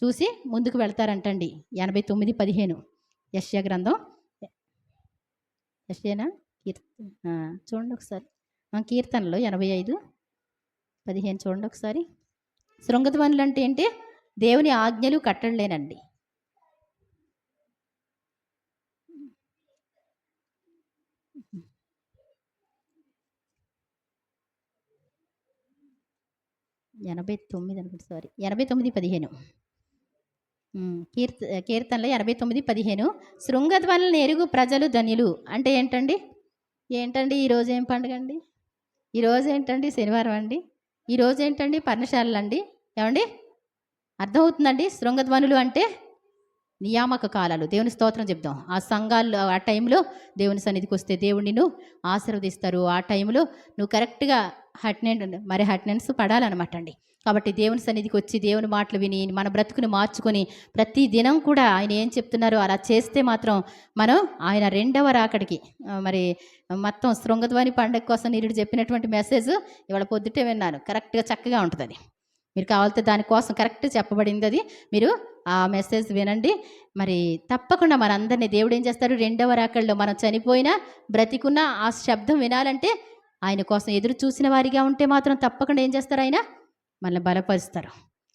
చూసి ముందుకు వెళ్తారంటండి. 89:15 యెషయా గ్రంథం. యెషయానా చూడండి ఒకసారి, కీర్తనలో 85:15 చూడండి ఒకసారి. శృంగధ్వనులు అంటే ఏంటి? దేవుని ఆజ్ఞలు కట్టడలేనండి. ఎనభై 89:15 కీర్తనలో 89:15 శృంగధ్వనులను ఎరుగు ప్రజలు ధన్యులు అంటే ఏంటండి? ఈరోజు ఏం పండుగ అండి? ఈరోజు ఏంటండి? శనివారం అండి? ఈరోజు ఏంటండి? పర్ణశాలలు ఏమండి? అర్థమవుతుందండి? శృంగధ్వనులు అంటే నియామక కాలాలు. దేవుని స్తోత్రం చెప్దాం. ఆ సంఘాల్లో ఆ టైంలో దేవుని సన్నిధికి వస్తే దేవుడు నిన్ను ఆశీర్వదిస్తారు. ఆ టైంలో నువ్వు కరెక్ట్గా అటెండెన్స్ పడాలన్నమాట అండి. కాబట్టి దేవుని సన్నిధికి వచ్చి దేవుని మాటలు విని మన బ్రతుకుని మార్చుకొని ప్రతి దినం కూడా ఆయన ఏం చెప్తున్నారో అలా చేస్తే మాత్రం మనం ఆయన రెండవ రాకడికి మరి మొత్తం శృంగధ్వని పండుగ కోసం నీరుడు చెప్పినటువంటి మెసేజ్ ఇవాళ పొద్దుటే విన్నాను. కరెక్ట్గా చక్కగా ఉంటుంది అది. మీరు కావాలంటే దానికోసం కరెక్ట్ చెప్పబడింది అది. మీరు ఆ మెసేజ్ వినండి. మరి తప్పకుండా మనందరినీ దేవుడు ఏం చేస్తారు? రెండవ రాకడలో మనం చనిపోయినా బ్రతికున్నా ఆ శబ్దం వినాలంటే, ఆయన కోసం ఎదురు చూసిన వారిగా ఉంటే మాత్రం తప్పకుండా ఏం చేస్తారు? ఆయన మనల్ని బలపరుస్తారు.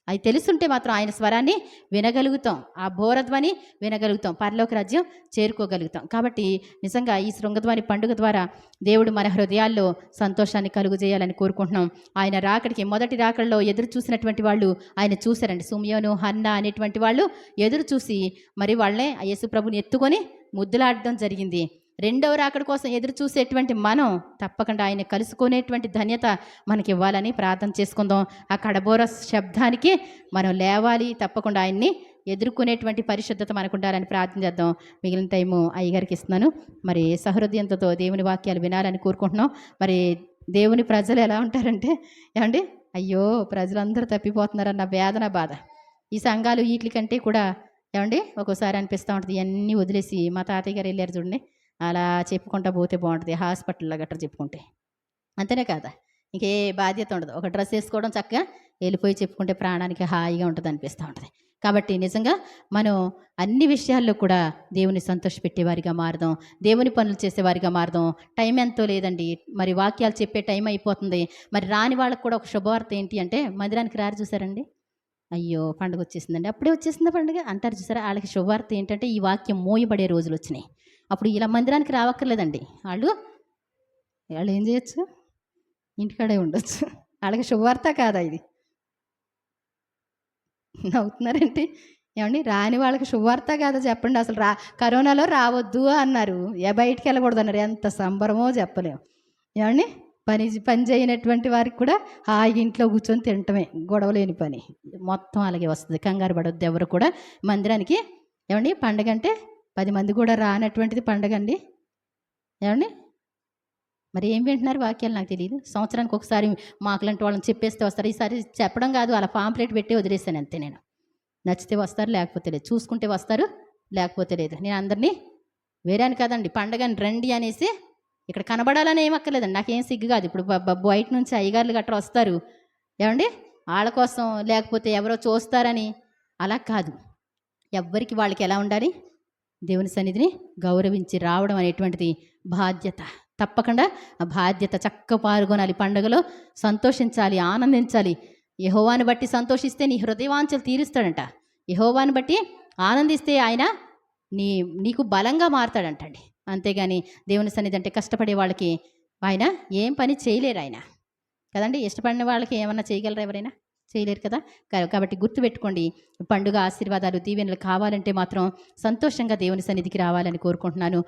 అది తెలుసుంటే మాత్రం ఆయన స్వరాన్ని వినగలుగుతాం, ఆ బోరధ్వని వినగలుగుతాం, పరలోక రాజ్యం చేరుకోగలుగుతాం. కాబట్టి నిజంగా ఈ శృంగధ్వని పండుగ ద్వారా దేవుడు మన హృదయాల్లో సంతోషాన్ని కలుగజేయాలని కోరుకుంటున్నాం. ఆయన రాకడికి మొదటి రాకడలో ఎదురు చూసినటువంటి వాళ్ళు ఆయన చూశారండి. సుమియోను, హన్నా అనేటువంటి వాళ్ళు ఎదురు చూసి మరి వాళ్ళనే యేసు ప్రభుని ఎత్తుకొని ముద్దులాడడం జరిగింది. రెండవ రాకడ కోసం ఎదురు చూసేటువంటి మనం తప్పకుండా ఆయన కలుసుకునేటువంటి ధన్యత మనకి ఇవ్వాలని ప్రార్థన చేసుకుందాం. ఆ కడబోర శబ్దానికి మనం లేవాలి, తప్పకుండా ఆయన్ని ఎదుర్కొనేటువంటి పరిశుద్ధత మనకు ఉండాలని ప్రార్థన చేద్దాం. మిగిలిన టైము అయ్యగారికి ఇస్తున్నాను. మరి సహృదయంతో దేవుని వాక్యాలు వినాలని కోరుకుంటున్నాం. మరి దేవుని ప్రజలు ఎలా ఉంటారంటే, ఏమండి, అయ్యో ప్రజలందరూ తప్పిపోతున్నారన్న వేదన బాధ. ఈ సంఘాలు వీటి కంటే కూడా ఏమండి ఒక్కోసారి అనిపిస్తూ ఉంటుంది, ఇవన్నీ వదిలేసి మా తాతయ్య గారు వెళ్ళారు చూడండి, అలా చెప్పుకుంటా పోతే బాగుంటుంది హాస్పిటల్లో గట్రా చెప్పుకుంటే. అంతేనే కాదా? ఇంకే బాధ్యత ఉండదు. ఒక డ్రెస్ వేసుకోవడం, చక్కగా వెళ్ళిపోయి చెప్పుకుంటే ప్రాణానికి హాయిగా ఉంటుంది అనిపిస్తూ ఉంటుంది. కాబట్టి నిజంగా మనం అన్ని విషయాల్లో కూడా దేవుని సంతోషపెట్టేవారిగా మారదాం. దేవుని పనులు చేసేవారిగా మారదాం. టైం ఎంతో లేదండి. మరి వాక్యాలు చెప్పే టైం అయిపోతుంది. మరి రాని వాళ్ళకి కూడా ఒక శుభవార్త ఏంటి అంటే, మందిరానికి రారు చూసారండి. అయ్యో! పండుగ వచ్చేసిందండి. అప్పుడే వచ్చేసిందా పండుగ అంటారు చూసారా? ఆళ్ళకి శుభవార్త ఏంటంటే, ఈ వాక్యం మోయబడే రోజులొచ్చినాయి. అప్పుడు ఇలా మందిరానికి రావక్కర్లేదండి. వాళ్ళు ఏం చేయొచ్చు? ఇంటికాడే ఉండొచ్చు. ఆళ్ళకి శుభవార్త కాదా ఇది? నవ్వుతున్నారేంటి? ఏవండీ, రాని వాళ్ళకి శుభవార్త కాదా చెప్పండి? అసలు కరోనాలో రావద్దు అన్నారు. బయటికెళ్ళకూడదన్నారు. ఎంత సంబరమో చెప్పలేం. ఏవండీ, పని చేయనటువంటి వారికి కూడా హాయిగా ఇంట్లో కూర్చొని తినటమే, గొడవ లేని పని. మొత్తం అలాగే వస్తుంది. కంగారు పడొద్దు ఎవరు కూడా మందిరానికి. ఏవండీ, పండగంటే 10 మంది కూడా రానటువంటిది పండగండి. ఏవండీ, మరి ఏం వింటున్నారు వాక్యాలు నాకు తెలీదు. సంవత్సరానికి ఒకసారి మాకులాంటి వాళ్ళని చెప్పేస్తే వస్తారు. ఈసారి చెప్పడం కాదు, అలా పాంప్లెట్ పెట్టి వదిలేసాను అంతే నేను. నచ్చితే వస్తారు, లేకపోతే లేదు. చూసుకుంటే వస్తారు, లేకపోతే లేదు. నేను అందరినీ వేరే అని కదండి, పండగని రండి అనేసి ఇక్కడ కనబడాలని ఏం అక్కర్లేదండి. నాకేం సిగ్గు కాదు. ఇప్పుడు బయట నుంచి అయ్యగారులు గట్రా వస్తారు, ఏమండి, వాళ్ళ కోసం, లేకపోతే ఎవరో చూస్తారని అలా కాదు. ఎవ్వరికి వాళ్ళకి ఎలా ఉండాలి? దేవుని సన్నిధిని గౌరవించి రావడం అనేటువంటిది బాధ్యత. తప్పకుండా ఆ బాధ్యత చక్కగా పాల్గొనాలి. పండుగలో సంతోషించాలి, ఆనందించాలి. యెహోవాను బట్టి సంతోషిస్తే నీ హృదయవాంఛలు తీరుస్తాడంట. యెహోవాను బట్టి ఆనందిస్తే ఆయన నీకు బలంగా మారతాడంటండి. అంతేగాని దేవుని సన్నిధి అంటే కష్టపడే వాళ్ళకి ఆయన ఏం పని చేయలేరు ఆయన కదండి. ఇష్టపడిన వాళ్ళకి ఏమన్నా చేయగలరా? ఎవరైనా చేయలేరు కదా. కాబట్టి గుర్తుపెట్టుకోండి, పండుగ ఆశీర్వాదాలు దీవెనలు కావాలంటే మాత్రం సంతోషంగా దేవుని సన్నిధికి రావాలని కోరుకుంటున్నాను.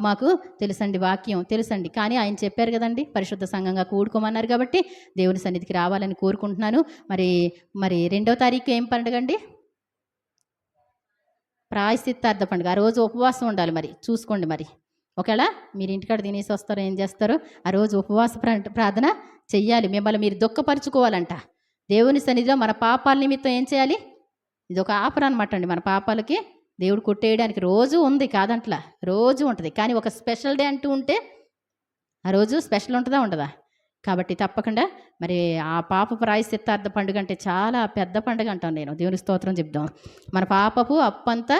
మాకు తెలుసండి, వాక్యం తెలుసండి, కానీ ఆయన చెప్పారు కదండి, పరిశుద్ధ సంఘంగా కూడుకోమన్నారు. కాబట్టి దేవుని సన్నిధికి రావాలని కోరుకుంటున్నాను. మరి 2వ తారీఖు ఏం పండుగ అండి? ప్రాయశ్చిత్తార్థ పండుగ. ఆ రోజు ఉపవాసం ఉండాలి. మరి చూసుకోండి. మరి ఒకవేళ మీరు ఇంటికాడ తినేసి వస్తారో ఏం చేస్తారో, ఆ రోజు ఉపవాస ప్రార్థన చెయ్యాలి. మిమ్మల్ని మీరు దుఃఖపరుచుకోవాలంట. దేవుని సన్నిధిలో మన పాపాల నిమిత్తం ఏం చేయాలి? ఇది ఒక ఆఫర్ అనమాట అండి. మన పాపాలకి దేవుడు కొట్టేయడానికి రోజు ఉంది కాదంట్లా, రోజు ఉంటుంది. కానీ ఒక స్పెషల్ డే అంటూ ఉంటే ఆ రోజు స్పెషల్ ఉంటుందా ఉండదా? కాబట్టి తప్పకుండా మరి ఆ పాప ప్రాయశ్చిత్తార్థ పండుగ అంటే చాలా పెద్ద పండుగ అంటాను నేను. దేవుని స్తోత్రం చెప్దాం. మన పాపపు అప్పంతా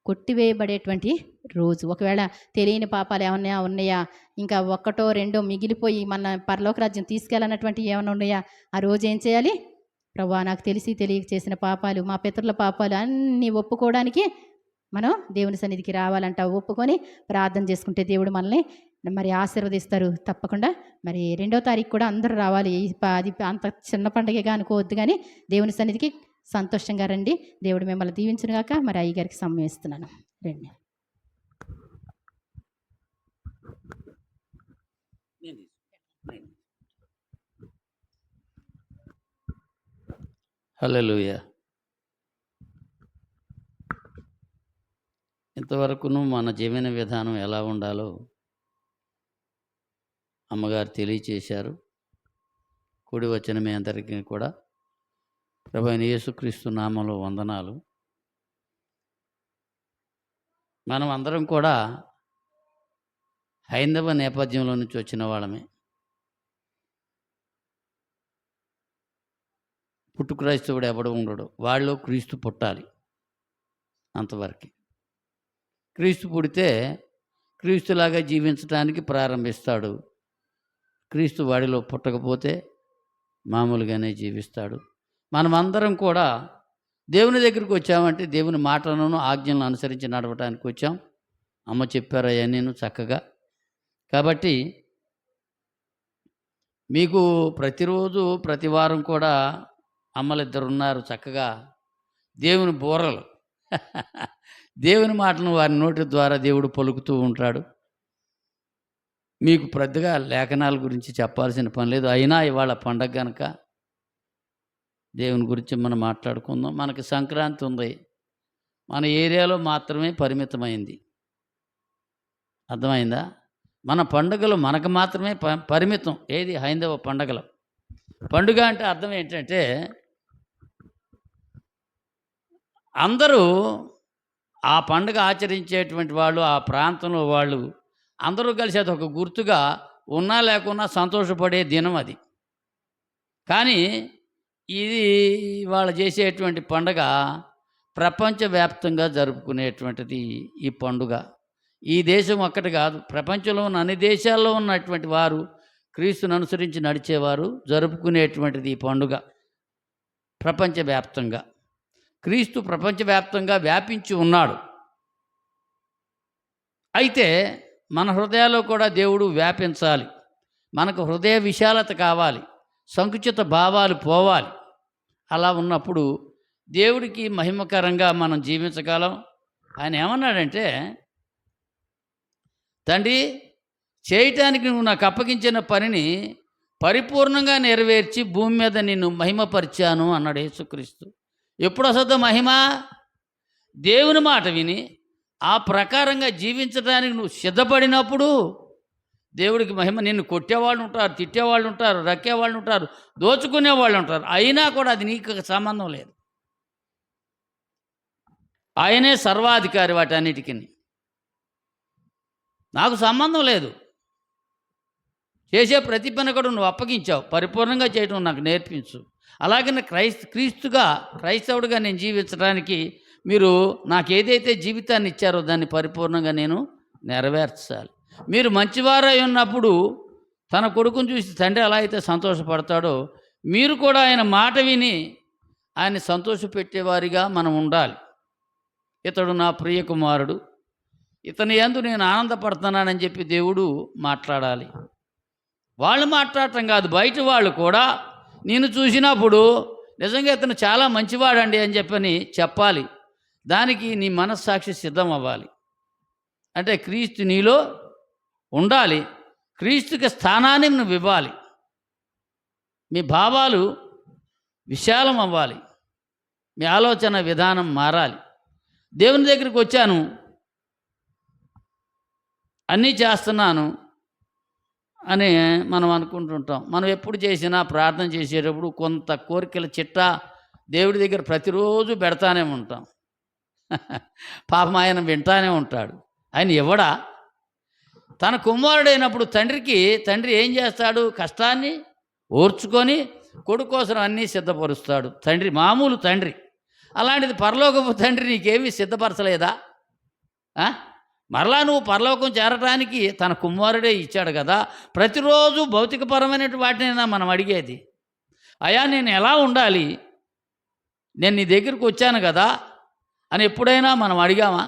కొట్టివేయబడేటువంటి రోజు. ఒకవేళ తెలియని పాపాలు ఏమన్నా ఉన్నాయా, ఇంకా ఒక్కటో రెండో మిగిలిపోయి మన పరలోక రాజ్యం తీసుకెళ్ళనటువంటి ఏమైనా ఉన్నాయా, ఆ రోజు ఏం చేయాలి? ప్రభువా, నాకు తెలిసి తెలియక చేసిన పాపాలు, మా పితరుల పాపాలు అన్నీ ఒప్పుకోవడానికి మనం దేవుని సన్నిధికి రావాలంట. ఒప్పుకొని ప్రార్థన చేసుకుంటే దేవుడు మనల్ని మరి ఆశీర్వదిస్తారు. తప్పకుండా మరి 2వ తారీఖు కూడా అందరూ రావాలి. అది అంత చిన్న పండుగగా అనుకోవద్దు, కానీ దేవుని సన్నిధికి సంతోషంగా రండి. దేవుడు మిమ్మల్ని దీవించునుగాక. మరి అయ్యగారికి సమయం ఇస్తున్నాను. రండి. హల్లెలూయా. ఇంతవరకును మన జీవన విధానం ఎలా ఉండాలో అమ్మగారు తెలియచేశారు. కూడి వచ్చిన మీ అందరికీ కూడా ప్రభువైన యేసుక్రీస్తు నామములో వందనాలు. మనం అందరం కూడా హైందవ నేపథ్యంలో నుంచి వచ్చిన వాళ్ళమే. పుట్టు క్రైస్తవుడు ఎవడు ఉండడు, వాళ్ళు క్రీస్తు పుట్టాలి, అంతవరకు. క్రీస్తు పుడితే క్రీస్తులాగా జీవించడానికి ప్రారంభిస్తాడు. క్రీస్తు వాడిలో పుట్టకపోతే మామూలుగానే జీవిస్తాడు. మనమందరం కూడా దేవుని దగ్గరికి వచ్చామంటే దేవుని మాటలను ఆజ్ఞలను అనుసరించి నడవటానికి వచ్చాం. అమ్మ చెప్పారయ్యా నేను చక్కగా. కాబట్టి మీకు ప్రతిరోజు ప్రతి వారం కూడా అమ్మలిద్దరు ఉన్నారు చక్కగా దేవుని బోరలు దేవుని మాటలను వారి నోటి ద్వారా దేవుడు పలుకుతూ ఉంటాడు. మీకు పెద్దగా లేఖనాల గురించి చెప్పాల్సిన పని లేదు. అయినా ఇవాళ పండగ కనుక దేవుని గురించి మనం మాట్లాడుకుందాం. మనకి సంక్రాంతి ఉంది, మన ఏరియాలో మాత్రమే పరిమితమైంది. అర్థమైందా? మన పండుగలు మనకు మాత్రమే పరిమితం. ఏది? హైందవ పండుగలు. పండుగ అంటే అర్థం ఏంటంటే అందరూ ఆ పండుగ ఆచరించేటువంటి వాళ్ళు, ఆ ప్రాంతంలో వాళ్ళు అందరూ కలిసి అది ఒక గుర్తుగా ఉన్నా లేకున్నా సంతోషపడే దినం అది. కానీ ఇది వాళ్ళు చేసేటువంటి పండగ ప్రపంచవ్యాప్తంగా జరుపుకునేటువంటిది ఈ పండుగ. ఈ దేశం ఒక్కటి కాదు, ప్రపంచంలో ఉన్న అన్ని దేశాల్లో ఉన్నటువంటి వారు, క్రీస్తుని అనుసరించి నడిచేవారు జరుపుకునేటువంటిది ఈ పండుగ ప్రపంచవ్యాప్తంగా. క్రీస్తు ప్రపంచవ్యాప్తంగా వ్యాపించి ఉన్నాడు. అయితే మన హృదయాల్లో కూడా దేవుడు వ్యాపించాలి. మనకు హృదయ విశాలత కావాలి, సంకుచిత భావాలు పోవాలి. అలా ఉన్నప్పుడు దేవుడికి మహిమకరంగా మనం జీవించగలం. ఆయన ఏమన్నాడంటే, తండ్రి, చేయటానికి నువ్వు నాకు అప్పగించిన పనిని పరిపూర్ణంగా నెరవేర్చి భూమి మీద నిన్ను మహిమపరిచాను అన్నాడు యేసుక్రీస్తు. ఎప్పుడు వస్తుందో మహిమ? దేవుని మాట విని ఆ ప్రకారంగా జీవించడానికి నువ్వు సిద్ధపడినప్పుడు దేవుడికి మహిమ. నిన్ను కొట్టేవాళ్ళు ఉంటారు, తిట్టేవాళ్ళు ఉంటారు, రక్కేవాళ్ళు ఉంటారు, దోచుకునేవాళ్ళు ఉంటారు. అయినా కూడా అది నీకు సంబంధం లేదు. ఆయనే సర్వాధికారి వాటన్నిటికీ. నాకు సంబంధం లేదు. చేసే ప్రతి పని కూడా నువ్వు అప్పగించావు, పరిపూర్ణంగా చేయడం నాకు నేర్పించు. అలాగే క్రైస్తవుడిగా నేను జీవించడానికి మీరు నాకు ఏదైతే జీవితాన్ని ఇచ్చారో దాన్ని పరిపూర్ణంగా నేను నెరవేర్చాలి. మీరు మంచివారై ఉన్నప్పుడు తన కొడుకుని చూసి తండ్రి ఎలా అయితే సంతోషపడతాడో, మీరు కూడా ఆయన మాట విని ఆయన సంతోషపెట్టేవారిగా మనం ఉండాలి. ఇతడు నా ప్రియ కుమారుడు, ఇతని యందు నేను ఆనందపడుతున్నానని చెప్పి దేవుడు మాట్లాడాలి. వాళ్ళు మాట్లాడటం కాదు, బయట వాళ్ళు కూడా నేను చూసినప్పుడు నిజంగా ఇతను చాలా మంచివాడండి అని చెప్పని చెప్పాలి. దానికి నీ మనస్సాక్షి సిద్ధం అవ్వాలి. అంటే క్రీస్తు నీలో ఉండాలి, క్రీస్తుకి స్థానాన్ని నువ్వు ఇవ్వాలి. మీ భావాలు విశాలం అవ్వాలి, మీ ఆలోచన విధానం మారాలి. దేవుని దగ్గరికి వచ్చాను, అన్నీ చేస్తున్నాను అని మనం అనుకుంటుంటాం. మనం ఎప్పుడు చేసినా ప్రార్థన చేసేటప్పుడు కొంత కోరికల చిట్టా దేవుడి దగ్గర ప్రతిరోజు పెడతానే ఉంటాం. పాపం ఆయన వింటానే ఉంటాడు. ఆయన ఇవ్వడా? తన కుమారుడైనప్పుడు తండ్రి ఏం చేస్తాడు? కష్టాన్ని ఓర్చుకొని కొడుకు కోసం అన్నీ సిద్ధపరుస్తాడు. మామూలు తండ్రి. అలాంటిది పరలోకపు తండ్రి నీకేమీ సిద్ధపరచలేదా? మరలా నువ్వు పరలోకం చేరటానికి తన కుమారుడే ఇచ్చాడు కదా. ప్రతిరోజు భౌతికపరమైన వాటినైనా మనం అడిగేది, అయ్యా నేను ఎలా ఉండాలి, నేను నీ దగ్గరికి వచ్చాను కదా అని ఎప్పుడైనా మనం అడిగామా?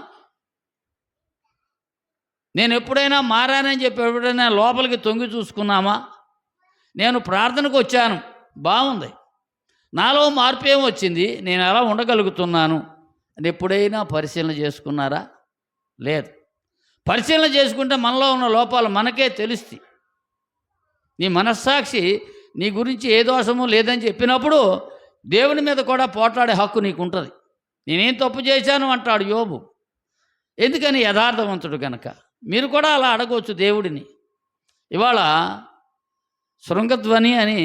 నేను ఎప్పుడైనా మారానని చెప్పి ఎప్పుడైనా లోపలికి తొంగి చూసుకున్నామా? నేను ప్రార్థనకు వచ్చాను, బాగుంది, నాలో మార్పు ఏం వచ్చింది, నేను ఎలా ఉండగలుగుతున్నాను అని ఎప్పుడైనా పరిశీలన చేసుకున్నారా? లేదు. పరిశీలన చేసుకుంటే మనలో ఉన్న లోపాలు మనకే తెలుస్తాయి. నీ మనస్సాక్షి నీ గురించి ఏ దోషము లేదని చెప్పినప్పుడు దేవుని మీద కూడా పోట్లాడే హక్కు నీకు ఉంటుంది. నేనేం తప్పు చేశాను అంటాడు యోబు. ఎందుకని? యథార్థవంతుడు కనుక. మీరు కూడా అలా అడగవచ్చు దేవుడిని. ఇవాళ శృంగధ్వని అని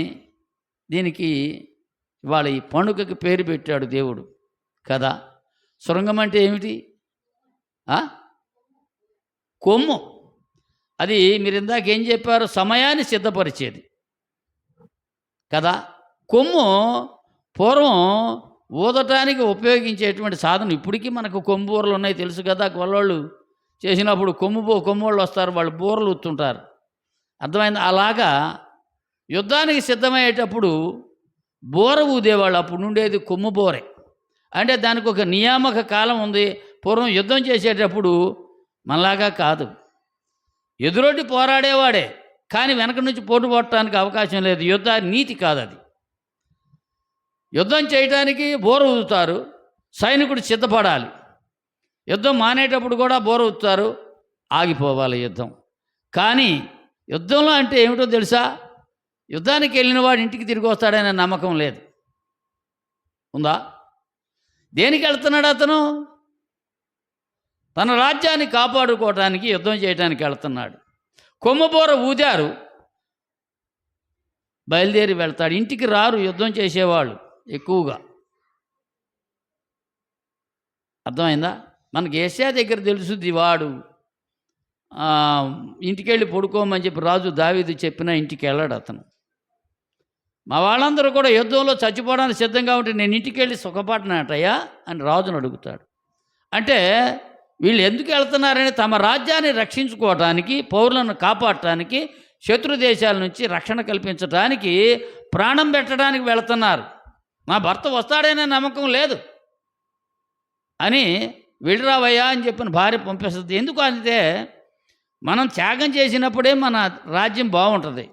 దీనికి ఇవాళ ఈ పండుగకి పేరు పెట్టాడు దేవుడు కదా. శృంగం అంటే ఏమిటి? కొమ్ము. అది మీరు ఇందాక ఏం చెప్పారు? సమయాన్ని సిద్ధపరిచేది కదా. కొమ్ము పూర్వం ఊదటానికి ఉపయోగించేటువంటి సాధనం. ఇప్పటికీ మనకు కొమ్ము బూరలు ఉన్నాయి, తెలుసు కదా. గొల్లోళ్ళు చేసినప్పుడు కొమ్మోళ్ళు వస్తారు, వాళ్ళు బూరలు ఊతుంటారు. అర్థమైంది? అలాగా యుద్ధానికి సిద్ధమయ్యేటప్పుడు బూర ఊదేవాళ్ళు. అప్పుడు ఉండేది కొమ్ము బోరే. అంటే దానికి ఒక నియామక కాలం ఉంది. పూర్వం యుద్ధం చేసేటప్పుడు మనలాగా కాదు, ఎదురొడ్డి పోరాడేవాడే, కానీ వెనక నుంచి పోటు పట్టడానికి అవకాశం లేదు. యుద్ధ నీతి కాదు అది. యుద్ధం చేయడానికి బోర ఊదుతారు, సైనికుడు సిద్ధపడాలి. యుద్ధం మానేటప్పుడు కూడా బోర ఊదుతారు, ఆగిపోవాలి యుద్ధం. కానీ యుద్ధంలో అంటే ఏమిటో తెలుసా? యుద్ధానికి వెళ్ళిన వాడు ఇంటికి తిరిగి వస్తాడనే నమ్మకం లేదు. ఉందా? దేనికి వెళ్తున్నాడు అతను? తన రాజ్యాన్ని కాపాడుకోవడానికి యుద్ధం చేయడానికి వెళ్తున్నాడు. కొమ్మబోర ఊదారు, బయలుదేరి వెళ్తాడు. ఇంటికి రారు యుద్ధం చేసేవాళ్ళు ఎక్కువగా. అర్థమైందా? మనకి ఏషియా దగ్గర తెలుసుద్ది. వాడు ఇంటికి వెళ్ళి పడుకోమని చెప్పి రాజు దావీదు చెప్పినా ఇంటికి వెళ్ళాడు అతను. మా వాళ్ళందరూ కూడా యుద్ధంలో చచ్చిపోవడానికి సిద్ధంగా ఉంటే నేను ఇంటికి వెళ్ళి సుఖపడినట్టయ్యా అని రాజును అడుగుతాడు. అంటే వీళ్ళు ఎందుకు వెళ్తున్నారని తమ రాజ్యాన్ని రక్షించుకోవటానికి, పౌరులను కాపాడటానికి, శత్రు దేశాల నుంచి రక్షణ కల్పించడానికి, ప్రాణం పెట్టడానికి వెళుతున్నారు. మా భర్త వస్తాడనే నమ్మకం లేదు అని వెళ్ళిరావయ్యా అని చెప్పిన భార్య పంపిస్తుంది. ఎందుకు అంటే మనం త్యాగం చేసినప్పుడే మన రాజ్యం బాగుంటుంది.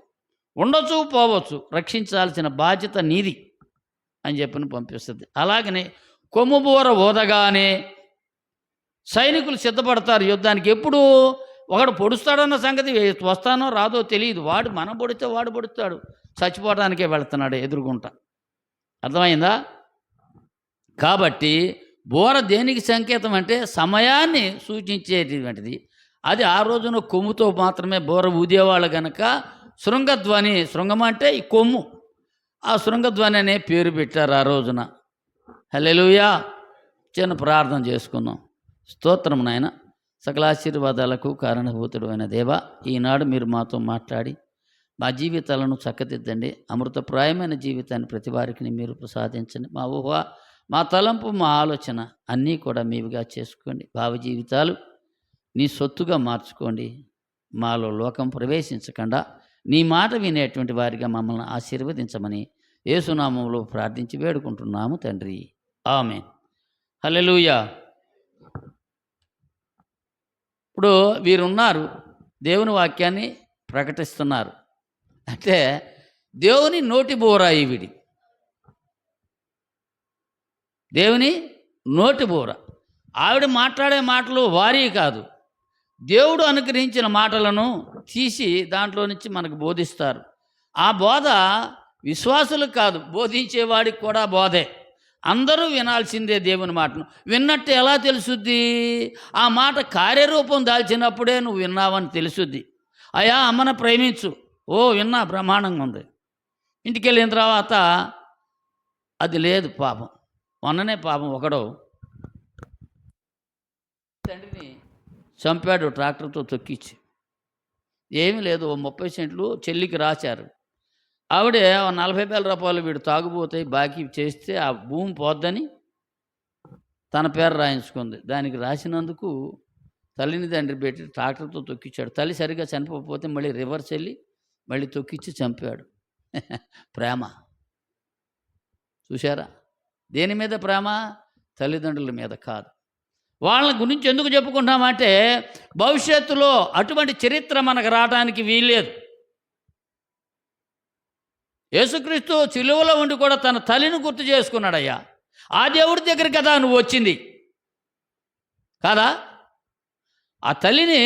ఉండొచ్చు పోవచ్చు, రక్షించాల్సిన బాధ్యత నీది అని చెప్పిన పంపిస్తుంది. అలాగనే కొమ్ముబూర ఊదగానే సైనికులు సిద్ధపడతారు యుద్ధానికి. ఎప్పుడు ఒకడు పొడుస్తాడన్న సంగతి వస్తానో రాదో తెలియదు. వాడు మనం పొడితే వాడు పొడుస్తాడు, చచ్చిపోవడానికే వెళుతున్నాడు ఎదురుగుంటా. అర్థమైందా? కాబట్టి బోర దేనికి సంకేతం అంటే సమయాన్ని సూచించేటువంటిది. అది ఆ రోజున కొమ్ముతో మాత్రమే బోర ఊదేవాళ్ళు గనక శృంగధ్వని, శృంగం అంటే ఈ కొమ్ము, ఆ శృంగధ్వని అనే పేరు పెట్టారు ఆ రోజున. హల్లెలూయా. చిన్న ప్రార్థన చేసుకుందాం. స్తోత్రం నాయన, సకల ఆశీర్వాదాలకు కారణభూతుడు అయిన దేవా, ఈనాడు మీరు మాతో మాట్లాడి మా జీవితాలను చక్కదిద్దండి. అమృతప్రాయమైన జీవితాన్ని ప్రతి వారికి మీరు ప్రసాదించండి. మా ఊహ, మా తలంపు, మా ఆలోచన అన్నీ కూడా మీవిగా చేసుకోండి. భావ జీవితాలు నీ సొత్తుగా మార్చుకోండి. మాలో లోకం ప్రవేశించకుండా నీ మాట వినేటువంటి వారిగా మమ్మల్ని ఆశీర్వదించమని యేసునామంలో ప్రార్థించి వేడుకుంటున్నాము తండ్రి. ఆమేన్. హల్లెలూయా. ఇప్పుడు వీరున్నారు, దేవుని వాక్యాన్ని ప్రకటిస్తున్నారు. అంటే దేవుని నోటి బోరా ఈవిడి, దేవుని నోటి బోర. ఆవిడ మాట్లాడే మాటలు వారి కాదు, దేవుడు అనుగ్రహించిన మాటలను తీసి దాంట్లో నుంచి మనకు బోధిస్తారు. ఆ బోధ విశ్వాసులకు కాదు, బోధించేవాడికి కూడా బోధే. అందరూ వినాల్సిందే దేవుని మాటను. విన్నట్టు ఎలా తెలుసుద్ది? ఆ మాట కార్యరూపం దాల్చినప్పుడే నువ్వు విన్నావని తెలుసుద్ది. అయ్యా అమ్మను ప్రేమించు, ఓ విన్నా, బ్రహ్మాండంగా ఉంది. ఇంటికి వెళ్ళిన తర్వాత అది లేదు. పాపం మొన్ననే పాపం ఒకడు తండ్రిని చంపాడు ట్రాక్టర్తో తొక్కిచ్చి. ఏమీ లేదు, ఓ 30 సెంట్లు చెల్లికి రాశారు. ఆవిడే 40,000 రూపాయలు వీడు తాగుబోతాయి బాకీ చేస్తే ఆ భూమి పోద్దని తన పేరు రాయించుకుంది. దానికి రాసినందుకు తల్లిని తండ్రి పెట్టి ట్రాక్టర్తో తొక్కిచ్చాడు. తల్లి సరిగ్గా చనిపోతే మళ్ళీ రివర్స్ వెళ్ళి మళ్ళీ తొక్కిచ్చి చంపాడు. ప్రేమ చూశారా? దేని మీద ప్రేమ? తల్లిదండ్రుల మీద కాదు. వాళ్ళ గురించి ఎందుకు చెప్పుకుంటామంటే భవిష్యత్తులో అటువంటి చరిత్ర మనకు రావడానికి వీల్లేదు. యేసుక్రీస్తు సిలువలో ఉండి కూడా తన తల్లిని గుర్తు చేసుకున్నాడయ్యా. ఆ దేవుడి దగ్గర కదా నువ్వు వచ్చింది కాదా? ఆ తల్లిని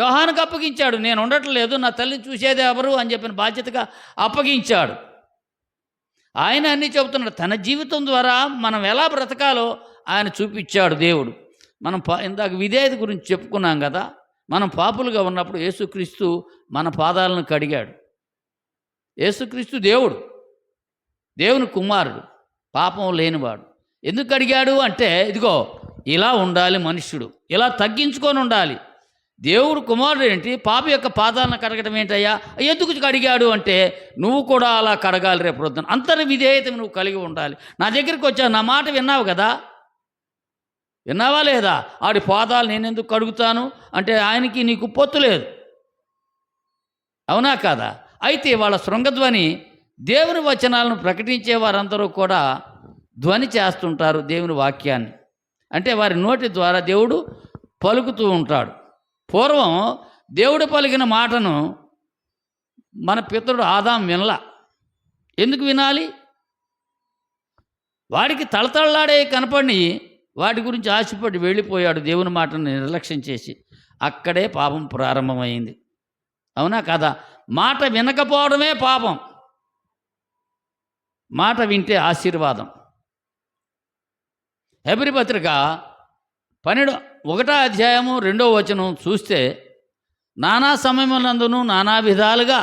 యోహానుకు అప్పగించాడు. నేను ఉండట్లేదు, నా తల్లిని చూసేది ఎవరు అని చెప్పిన బాధ్యతగా అప్పగించాడు. ఆయన అన్నీ చెబుతున్నాడు. తన జీవితం ద్వారా మనం ఎలా బ్రతకాలో ఆయన చూపించాడు దేవుడు. మనం ఇందాక విధేయత గురించి చెప్పుకున్నాం కదా. మనం పాపులుగా ఉన్నప్పుడు యేసుక్రీస్తు మన పాదాలను కడిగాడు. యేసుక్రీస్తు దేవుడు, దేవుని కుమారుడు, పాపం లేనివాడు. ఎందుకు అడిగాడు అంటే ఇదిగో ఇలా ఉండాలి మనుష్యుడు, ఇలా తగ్గించుకొని ఉండాలి. దేవుడు కుమారుడు ఏంటి, పాప యొక్క పాదాలను కడగడం ఏంటయ్యా? ఎందుకు కడిగాడు అంటే నువ్వు కూడా అలా కడగాలి రేపు పొద్దున. అంతర్ విధేయత నువ్వు కలిగి ఉండాలి. నా దగ్గరికి వచ్చావు, నా మాట విన్నావు కదా, విన్నావా లేదా? ఆడి పాదాలు నేను ఎందుకు కడుగుతాను అంటే ఆయనకి నీకు పొత్తు లేదు, అవునా కాదా? అయితే వాళ్ళ శృంగధ్వని దేవుని వచనాలను ప్రకటించే వారందరూ కూడా ధ్వని చేస్తుంటారు దేవుని వాక్యాన్ని. అంటే వారి నోటి ద్వారా దేవుడు పలుకుతూ ఉంటాడు. పూర్వం దేవుడు పలికిన మాటను మన పితరుడు ఆదాం వినలా. ఎందుకు వినాలి? వాడికి తళతళలాడే కనపడి వాటి గురించి ఆశపడి వెళ్ళిపోయాడు, దేవుని మాటను నిర్లక్ష్యం చేసి. అక్కడే పాపం ప్రారంభమైంది, అవునా కదా? మాట వినకపోవడమే పాపం, మాట వింటే ఆశీర్వాదం. హెబ్రీ పత్రిక 1వ అధ్యాయము 2వ వచనం చూస్తే, నానా సమయములందును నానా విధాలుగా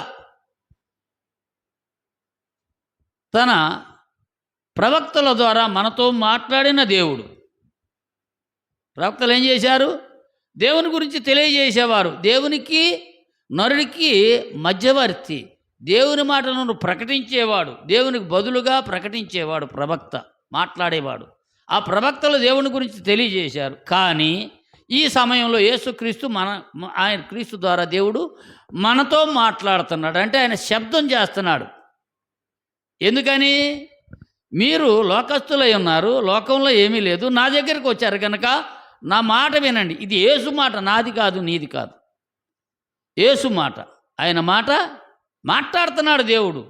తన ప్రవక్తల ద్వారా మనతో మాట్లాడిన దేవుడు. ప్రవక్తలు ఏం చేశారు? దేవుని గురించి తెలియజేసేవారు. దేవునికి నరుడికి మధ్యవర్తి, దేవుని మాటలను ప్రకటించేవాడు, దేవునికి బదులుగా ప్రకటించేవాడు ప్రవక్త, మాట్లాడేవాడు. ఆ ప్రవక్తలు దేవుని గురించి తెలియజేశారు. కానీ ఈ సమయంలో యేసుక్రీస్తు ఆయన క్రీస్తు ద్వారా దేవుడు మనతో మాట్లాడుతున్నాడు. అంటే ఆయన శబ్దం చేస్తున్నాడు. ఎందుకని? మీరు లోకస్తులై ఉన్నారు, లోకంలో ఏమీ లేదు, నా దగ్గరికి వచ్చారు కనుక నా మాట వినండి. ఇది యేసు మాట, నాది కాదు, నీది కాదు. యేసు మాట, ఆయన మాట మాట్లాడుతున్నాడు దేవుడు.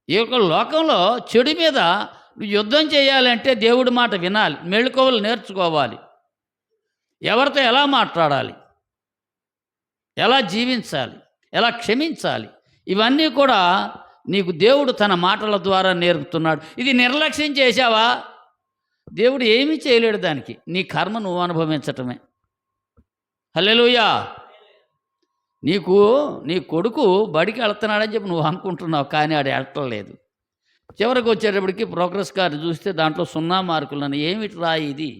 ఈ యొక్క లోకంలో చెడు మీద యుద్ధం చేయాలంటే దేవుడి మాట వినాలి, మెళుకువలు నేర్చుకోవాలి, ఎవరితో ఎలా మాట్లాడాలి, ఎలా జీవించాలి, ఎలా క్షమించాలి, ఇవన్నీ కూడా నీకు దేవుడు తన మాటల ద్వారా నేర్పుతున్నాడు. ఇది నిర్లక్ష్యం చేశావా, దేవుడు ఏమీ చేయలేడు దానికి. నీ కర్మ నువ్వు అనుభవించటమే. హల్లెలూయా. నీ కొడుకు బడికి వెళ్తున్నాడని చెప్పి నువ్వు అనుకుంటున్నావు, కానీ ఆడు వెళ్ళట్లేదు. చివరికి వచ్చేటప్పటికి ప్రోగ్రెస్ కార్డు చూస్తే దాంట్లో 0 మార్కులని. ఏమిట్రా ఇది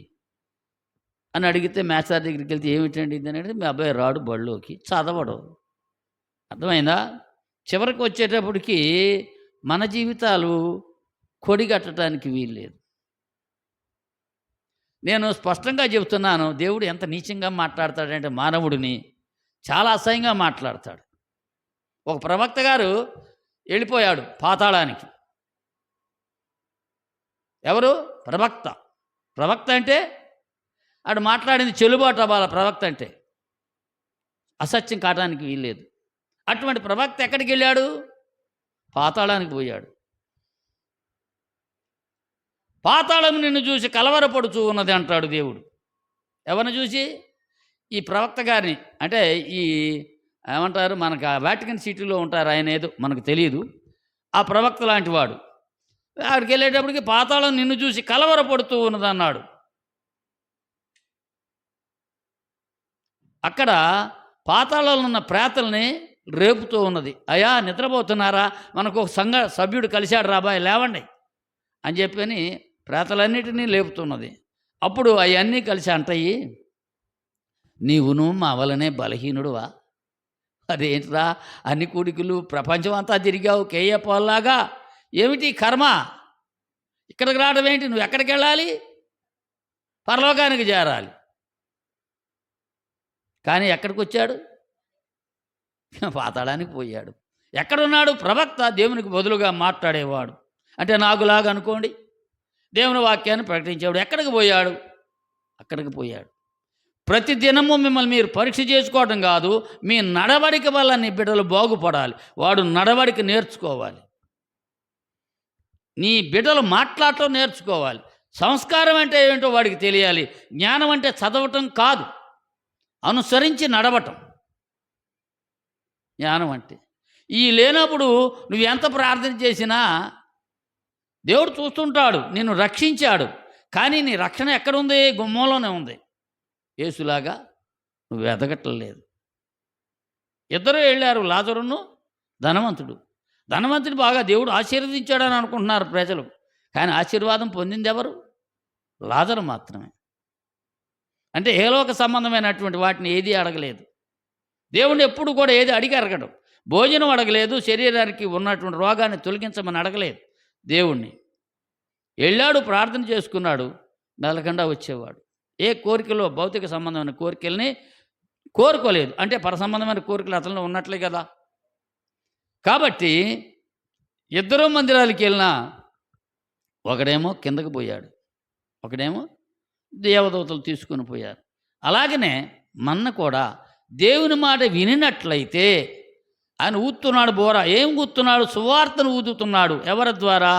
అని అడిగితే మ్యాథ్స్ సార్ దగ్గరికి వెళ్తే ఏమిటండి ఇది అని అడిగితే, మీ అబ్బాయి రాడు బడిలోకి, చదవడు. అర్థమైందా? చివరికి వచ్చేటప్పటికి మన జీవితాలు కొడిగట్టడానికి వీల్లేదు. నేను స్పష్టంగా చెబుతున్నాను, దేవుడు ఎంత నీచంగా మాట్లాడతాడంటే మానవుడిని చాలా అసహ్యంగా మాట్లాడతాడు. ఒక ప్రవక్త గారు వెళ్ళిపోయాడు పాతాళానికి. ఎవరు? ప్రవక్త. ప్రవక్త అంటే ఆడు మాట్లాడింది చెల్లుబాటు అవ్వాలి. ప్రవక్త అంటే అసత్యం కావడానికి వీల్లేదు. అటువంటి ప్రవక్త ఎక్కడికి వెళ్ళాడు? పాతాళానికి పోయాడు. పాతాళం నిన్ను చూసి కలవరపడుచూ ఉన్నది అంటాడు దేవుడు. ఎవరిని చూసి? ఈ ప్రవక్త గారిని. అంటే ఈ ఏమంటారు, మనకు ఆ వాటికన్ సిటీలో ఉంటారు ఆయన, ఏదో మనకు తెలియదు, ఆ ప్రవక్త లాంటి వాడు. ఆడికి వెళ్ళేటప్పటికి పాతాళం నిన్ను చూసి కలవరపడుతూ ఉన్నదన్నాడు. అక్కడ పాతాళంలో ఉన్న ప్రేతల్ని రేపుతూ ఉన్నది. అయ్యా నిద్రపోతున్నారా, మనకు ఒక సంఘ సభ్యుడు కలిశాడు, రాబాయ్ లేవండి అని చెప్పని ప్రేతలన్నిటినీ లేపుతున్నది. అప్పుడు అవన్నీ కలిసి అంటాయి, నీవును మా వలనే బలహీనుడువా? అదేంట్రా అన్ని కూడికలు ప్రపంచం అంతా తిరిగావు కేయపోల్లాగా, ఏమిటి కర్మ? ఇక్కడికి రావడం ఏంటి? నువ్వు ఎక్కడికి వెళ్ళాలి? పరలోకానికి చేరాలి. కానీ ఎక్కడికి వచ్చాడు? పాతాళానికి పోయాడు. ఎక్కడున్నాడు? ప్రవక్త, దేవునికి బదులుగా మాట్లాడేవాడు. అంటే నాకులాగా అనుకోండి, దేవుని వాక్యాన్ని ప్రకటించేవాడు. ఎక్కడికి పోయాడు? అక్కడికి పోయాడు. ప్రతి దినము మిమ్మల్ని మీరు పరీక్ష చేసుకోవడం కాదు, మీ నడవడిక వల్ల నీ బిడ్డలు బాగుపడాలి. వాడు నడవడిక నేర్చుకోవాలి, నీ బిడ్డలు మాట్లాడటం నేర్చుకోవాలి. సంస్కారం అంటే ఏంటో వాడికి తెలియాలి. జ్ఞానం అంటే చదవటం కాదు, అనుసరించి నడవటం జ్ఞానం అంటే. ఈ లేనప్పుడు నువ్వు ఎంత ప్రార్థన చేసినా దేవుడు చూస్తుంటాడు, నిన్ను రక్షించాడు. కానీ నీ రక్షణ ఎక్కడుంది? గుమ్మంలోనే ఉంది. యేసులాగా నువ్వు ఎదగట్లేదు. ఇద్దరు వెళ్ళారు, లాజరును ధనవంతుడు. ధనవంతుని బాగా దేవుడు ఆశీర్వదించాడని అనుకుంటున్నారు ప్రజలు, కానీ ఆశీర్వాదం పొందింది ఎవరు? లాజరు మాత్రమే. అంటే ఏలోక సంబంధమైనటువంటి వాటిని ఏది అడగలేదు. దేవుణ్ణి ఎప్పుడు కూడా ఏది అడిగి అడగడం. భోజనం అడగలేదు, శరీరానికి ఉన్నటువంటి రోగాన్ని తొలగించమని అడగలేదు దేవుణ్ణి. వెళ్ళాడు, ప్రార్థన చేసుకున్నాడు, మెల్లకుండా వచ్చేవాడు. ఏ కోరికలో భౌతిక సంబంధమైన కోరికల్ని కోరుకోలేదు. అంటే పర సంబంధమైన కోరికలు అతనిలో ఉన్నట్లే కదా. కాబట్టి ఇద్దరు మందిరాలకి వెళ్ళినా ఒకడేమో కిందకి పోయాడు, ఒకడేమో దేవదూతలు తీసుకుని పోయారు. అలాగనే మన్న కూడా దేవుని మాట వినినట్లయితే ఆయన ఊతున్నాడు బోర. ఏం ఊతున్నాడు? సువార్తను ఊదుతున్నాడు. ఎవరి ద్వారా?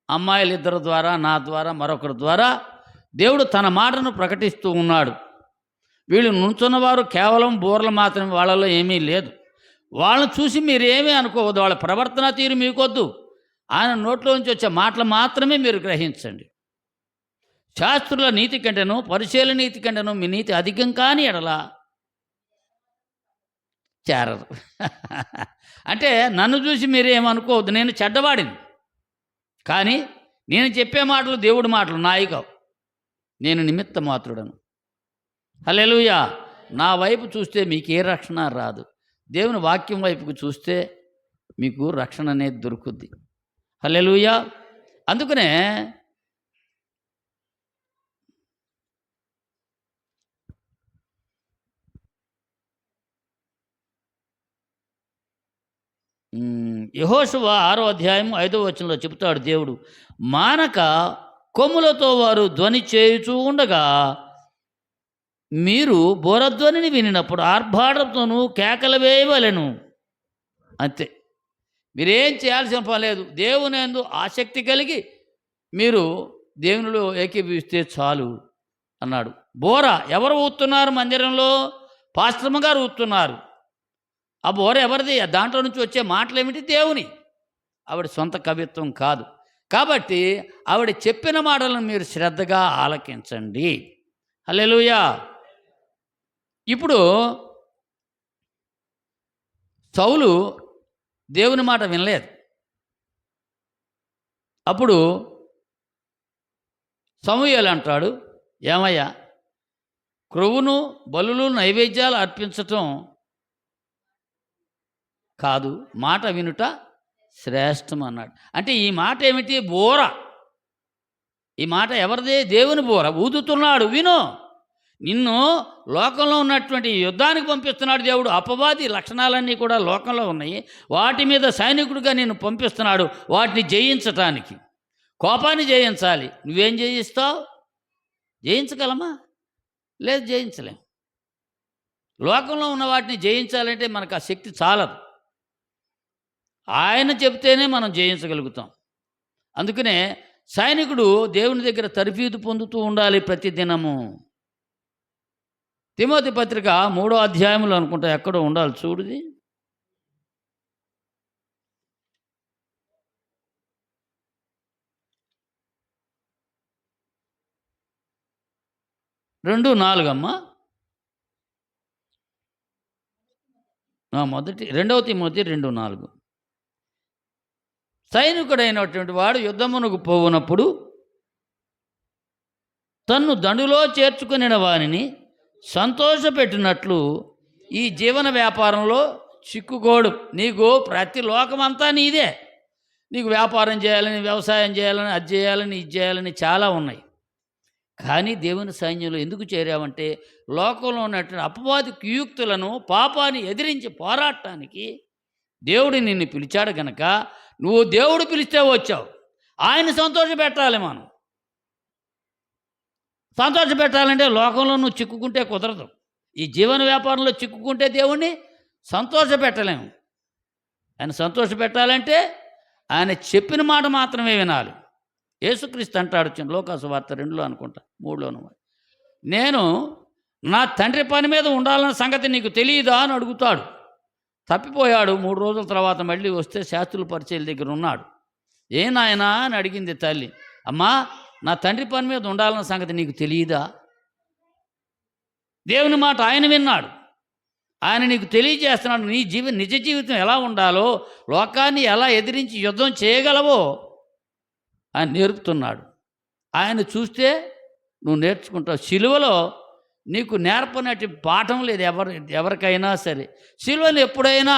అమ్మాయిలు ఇద్దరి ద్వారా, నా ద్వారా, మరొకరి ద్వారా దేవుడు తన మాటను ప్రకటిస్తూ ఉన్నాడు. వీళ్ళు నుంచున్నవారు కేవలం బోర్లు మాత్రమే, వాళ్ళలో ఏమీ లేదు. వాళ్ళని చూసి మీరేమీ అనుకోవద్దు, వాళ్ళ ప్రవర్తన తీరు మీకొద్దు. ఆయన నోట్లోంచి వచ్చే మాటలు మాత్రమే మీరు గ్రహించండి. శాస్త్రుల నీతి కంటేను పరిశీల నీతి కంటేను మీ నీతి అధికం కాని ఎడలా చేరరు. అంటే నన్ను చూసి మీరేమనుకోవద్దు, నేను చెడ్డవాడిని, కానీ నేను చెప్పే మాటలు దేవుడి మాటలు నాయి కావు, నేను నిమిత్త మాత్రుడను. హల్లెలూయా. నా వైపు చూస్తే మీకే రక్షణ రాదు. దేవుని వాక్యం వైపుకు చూస్తే మీకు రక్షణ అనేది దొరుకుద్ది. హల్లెలూయా. అందుకనే యెహోషువ 6వ అధ్యాయం 5వ వచనంలో చెబుతాడు దేవుడు, మానక కొమ్ములతో వారు ధ్వని చేయుచూ ఉండగా మీరు బోరధ్వనిని వినినప్పుడు ఆర్భాటంతోనూ కేకలు వేయవలెను. అంతే, మీరేం చేయాల్సిన పని లేదు. దేవుని యందు ఆసక్తి కలిగి మీరు దేవునిలో ఏకీభవిస్తే చాలు అన్నాడు. బోర ఎవరు ఊతున్నారు మందిరంలో? పాస్టర్మ గారు ఊతున్నారు. ఆ బోర ఎవరిది? దాంట్లో నుంచి వచ్చే మాటలు ఏమిటి? దేవుని. ఆవిడ సొంత కవిత్వం కాదు. కాబట్టి ఆవిడ చెప్పిన మాటలను మీరు శ్రద్ధగా ఆలకించండి. హల్లెలూయా. ఇప్పుడు సౌలు దేవుని మాట వినలేదు. అప్పుడు సమూయేలు అంటాడు, ఏమయ్యా, క్రొవ్వును బలులు నైవేద్యాలు అర్పించటం కాదు, మాట వినుట శ్రేష్టం అన్నాడు. అంటే ఈ మాట ఏమిటి? బోర. ఈ మాట ఎవరిది? దేవుని బోర ఊదుతున్నాడు. విను, నిన్ను లోకంలో ఉన్నటువంటి యుద్ధానికి పంపిస్తున్నాడు దేవుడు. అపవాది లక్షణాలన్నీ కూడా లోకంలో ఉన్నాయి. వాటి మీద సైనికుడిగా నిన్ను పంపిస్తున్నాడు, వాటిని జయించటానికి. కోపాన్ని జయించాలి. నువ్వేం జయిస్తావు? జయించగలమా? లేదు, జయించలేం. లోకంలో ఉన్న వాటిని జయించాలంటే మనకు ఆ శక్తి చాలదు. ఆయన చెబితేనే మనం జయించగలుగుతాం. అందుకనే సైనికుడు దేవుని దగ్గర తర్ఫీదు పొందుతూ ఉండాలి ప్రతి దినము. తిమోతి పత్రిక 3వ అధ్యాయంలో అనుకుంటా ఎక్కడో ఉండాలి, చూడుది. రెండు 4 అమ్మా. రెండవ తిమోతి 2:4. సైనికుడైనటువంటి వాడు యుద్ధమునకు పోవునప్పుడు తన్ను దండులో చేర్చుకుని వానిని సంతోషపెట్టినట్లు ఈ జీవన వ్యాపారంలో చిక్కుకోడు. నీకు ప్రతి లోకమంతా నీదే. నీకు వ్యాపారం చేయాలని, వ్యవసాయం చేయాలని, అది చేయాలని, ఇది చేయాలని చాలా ఉన్నాయి. కానీ దేవుని సైన్యంలో ఎందుకు చేరావంటే లోకంలో ఉన్నటువంటి అపవాది కుయుక్తులను, పాపాన్ని ఎదిరించి పోరాడటానికి దేవుడు నిన్ను పిలిచాడు గనక నువ్వు దేవుడు పిలిస్తే వచ్చావు. ఆయన సంతోషపెట్టాలి. మనం సంతోషపెట్టాలంటే లోకంలో నువ్వు చిక్కుకుంటే కుదరదు. ఈ జీవన వ్యాపారంలో చిక్కుకుంటే దేవుణ్ణి సంతోషపెట్టలేము. ఆయన సంతోషపెట్టాలంటే ఆయన చెప్పిన మాట మాత్రమే వినాలి. యేసుక్రీస్తు అంటాడు లోకాసు వార్త 2లో అనుకుంటా 3లోను, నేను నా తండ్రి పని మీద ఉండాలన్న సంగతి నీకు తెలియదా అని అడుగుతాడు. తప్పిపోయాడు. 3 రోజుల తర్వాత మళ్ళీ వస్తే శాస్త్రుల పరిచయల దగ్గర ఉన్నాడు. ఏ నాయనా అని అడిగింది తల్లి. అమ్మా, నా తండ్రి పని మీద ఉండాలన్న సంగతి నీకు తెలియదా? దేవుని మాట ఆయన విన్నాడు. ఆయన నీకు తెలియజేస్తున్నాడు. నీ నిజ జీవితం ఎలా ఉండాలో, లోకాన్ని ఎలా ఎదిరించి యుద్ధం చేయగలవో ఆయన నేర్పుతున్నాడు. ఆయన చూస్తే నువ్వు నేర్చుకుంటావు. సిలువలో నీకు నేర్పనటి పాఠం లేదు ఎవరికైనా సరే. సిలువను ఎప్పుడైనా,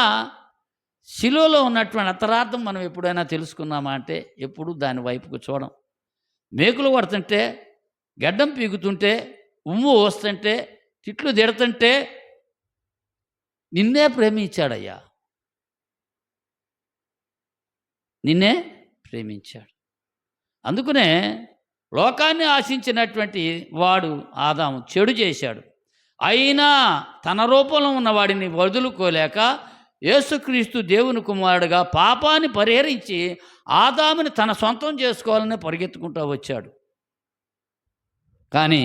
సిలువలో ఉన్నటువంటి అంతరార్థం మనం ఎప్పుడైనా తెలుసుకున్నామా అంటే ఎప్పుడు దాని వైపుకు చూడం. మేకులు కొడుతుంటే, గడ్డం పీకుతుంటే, ఉమ్ము వస్తుంటే, తిట్లు తిడుతుంటే నిన్నే ప్రేమించాడయ్యా, నిన్నే ప్రేమించాడు. అందుకనే లోకాన్ని ఆశించినటువంటి వాడు ఆదాము చెడు చేశాడు. అయినా తన రూపంలో ఉన్న వాడిని వదులుకోలేక యేసుక్రీస్తు దేవుని కుమారుడుగా పాపాన్ని పరిహరించి ఆదాముని తన సొంతం చేసుకోవాలని పరిగెత్తుకుంటూ వచ్చాడు. కానీ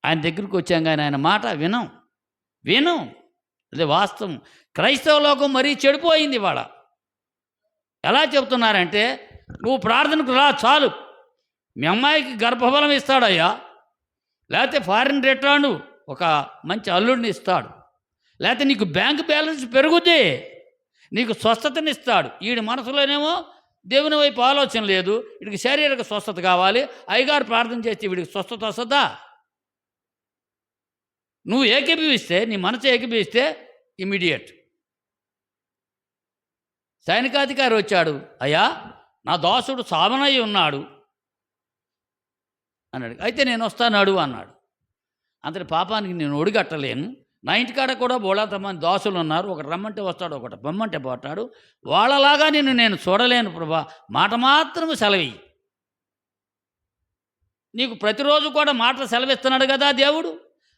ఆయన దగ్గరికి వచ్చాం, కానీ ఆయన మాట వినం. అదే వాస్తవం. క్రైస్తవ లోకం మరీ చెడిపోయింది ఇవాళ. ఎలా చెబుతున్నారంటే, నువ్వు ప్రార్థనకు రా చాలు, మీ అమ్మాయికి గర్భఫలం ఇస్తాడయ్యా, లేకపోతే ఫారిన్ రిటర్న్ ఒక మంచి అల్లుడిని ఇస్తాడు, లేకపోతే నీకు బ్యాంక్ బ్యాలెన్స్ పెరుగుద్ది, నీకు స్వస్థతనిస్తాడు. వీడి మనసులోనేమో దేవుని వైపు ఆలోచన లేదు. వీడికి శారీరక స్వస్థత కావాలి, అయ్యగారు ప్రార్థన చేస్తే వీడికి స్వస్థత వస్తుందా? నువ్వు ఏకీభవిస్తే, నీ మనసు ఏకీభవిస్తే ఇమీడియట్ సైనికాధికారి వచ్చాడు, అయ్యా నా దాసుడు సామనయ్య ఉన్నాడు అన్నాడు. అయితే నేను వస్తానాడు అన్నాడు. అంతటి పాపానికి నేను ఒడిగట్టలేను. నా ఇంటికాడ కూడా బోళాతమంది దాసులు ఉన్నారు, ఒకటి రమ్మంటే వస్తాడు, ఒకటి పొమ్మంటే పోతాడు, వాళ్ళలాగా నేను చూడలేను ప్రభా, మాట మాత్రం సెలవి. నీకు ప్రతిరోజు కూడా మాట సెలవిస్తున్నాడు కదా దేవుడు.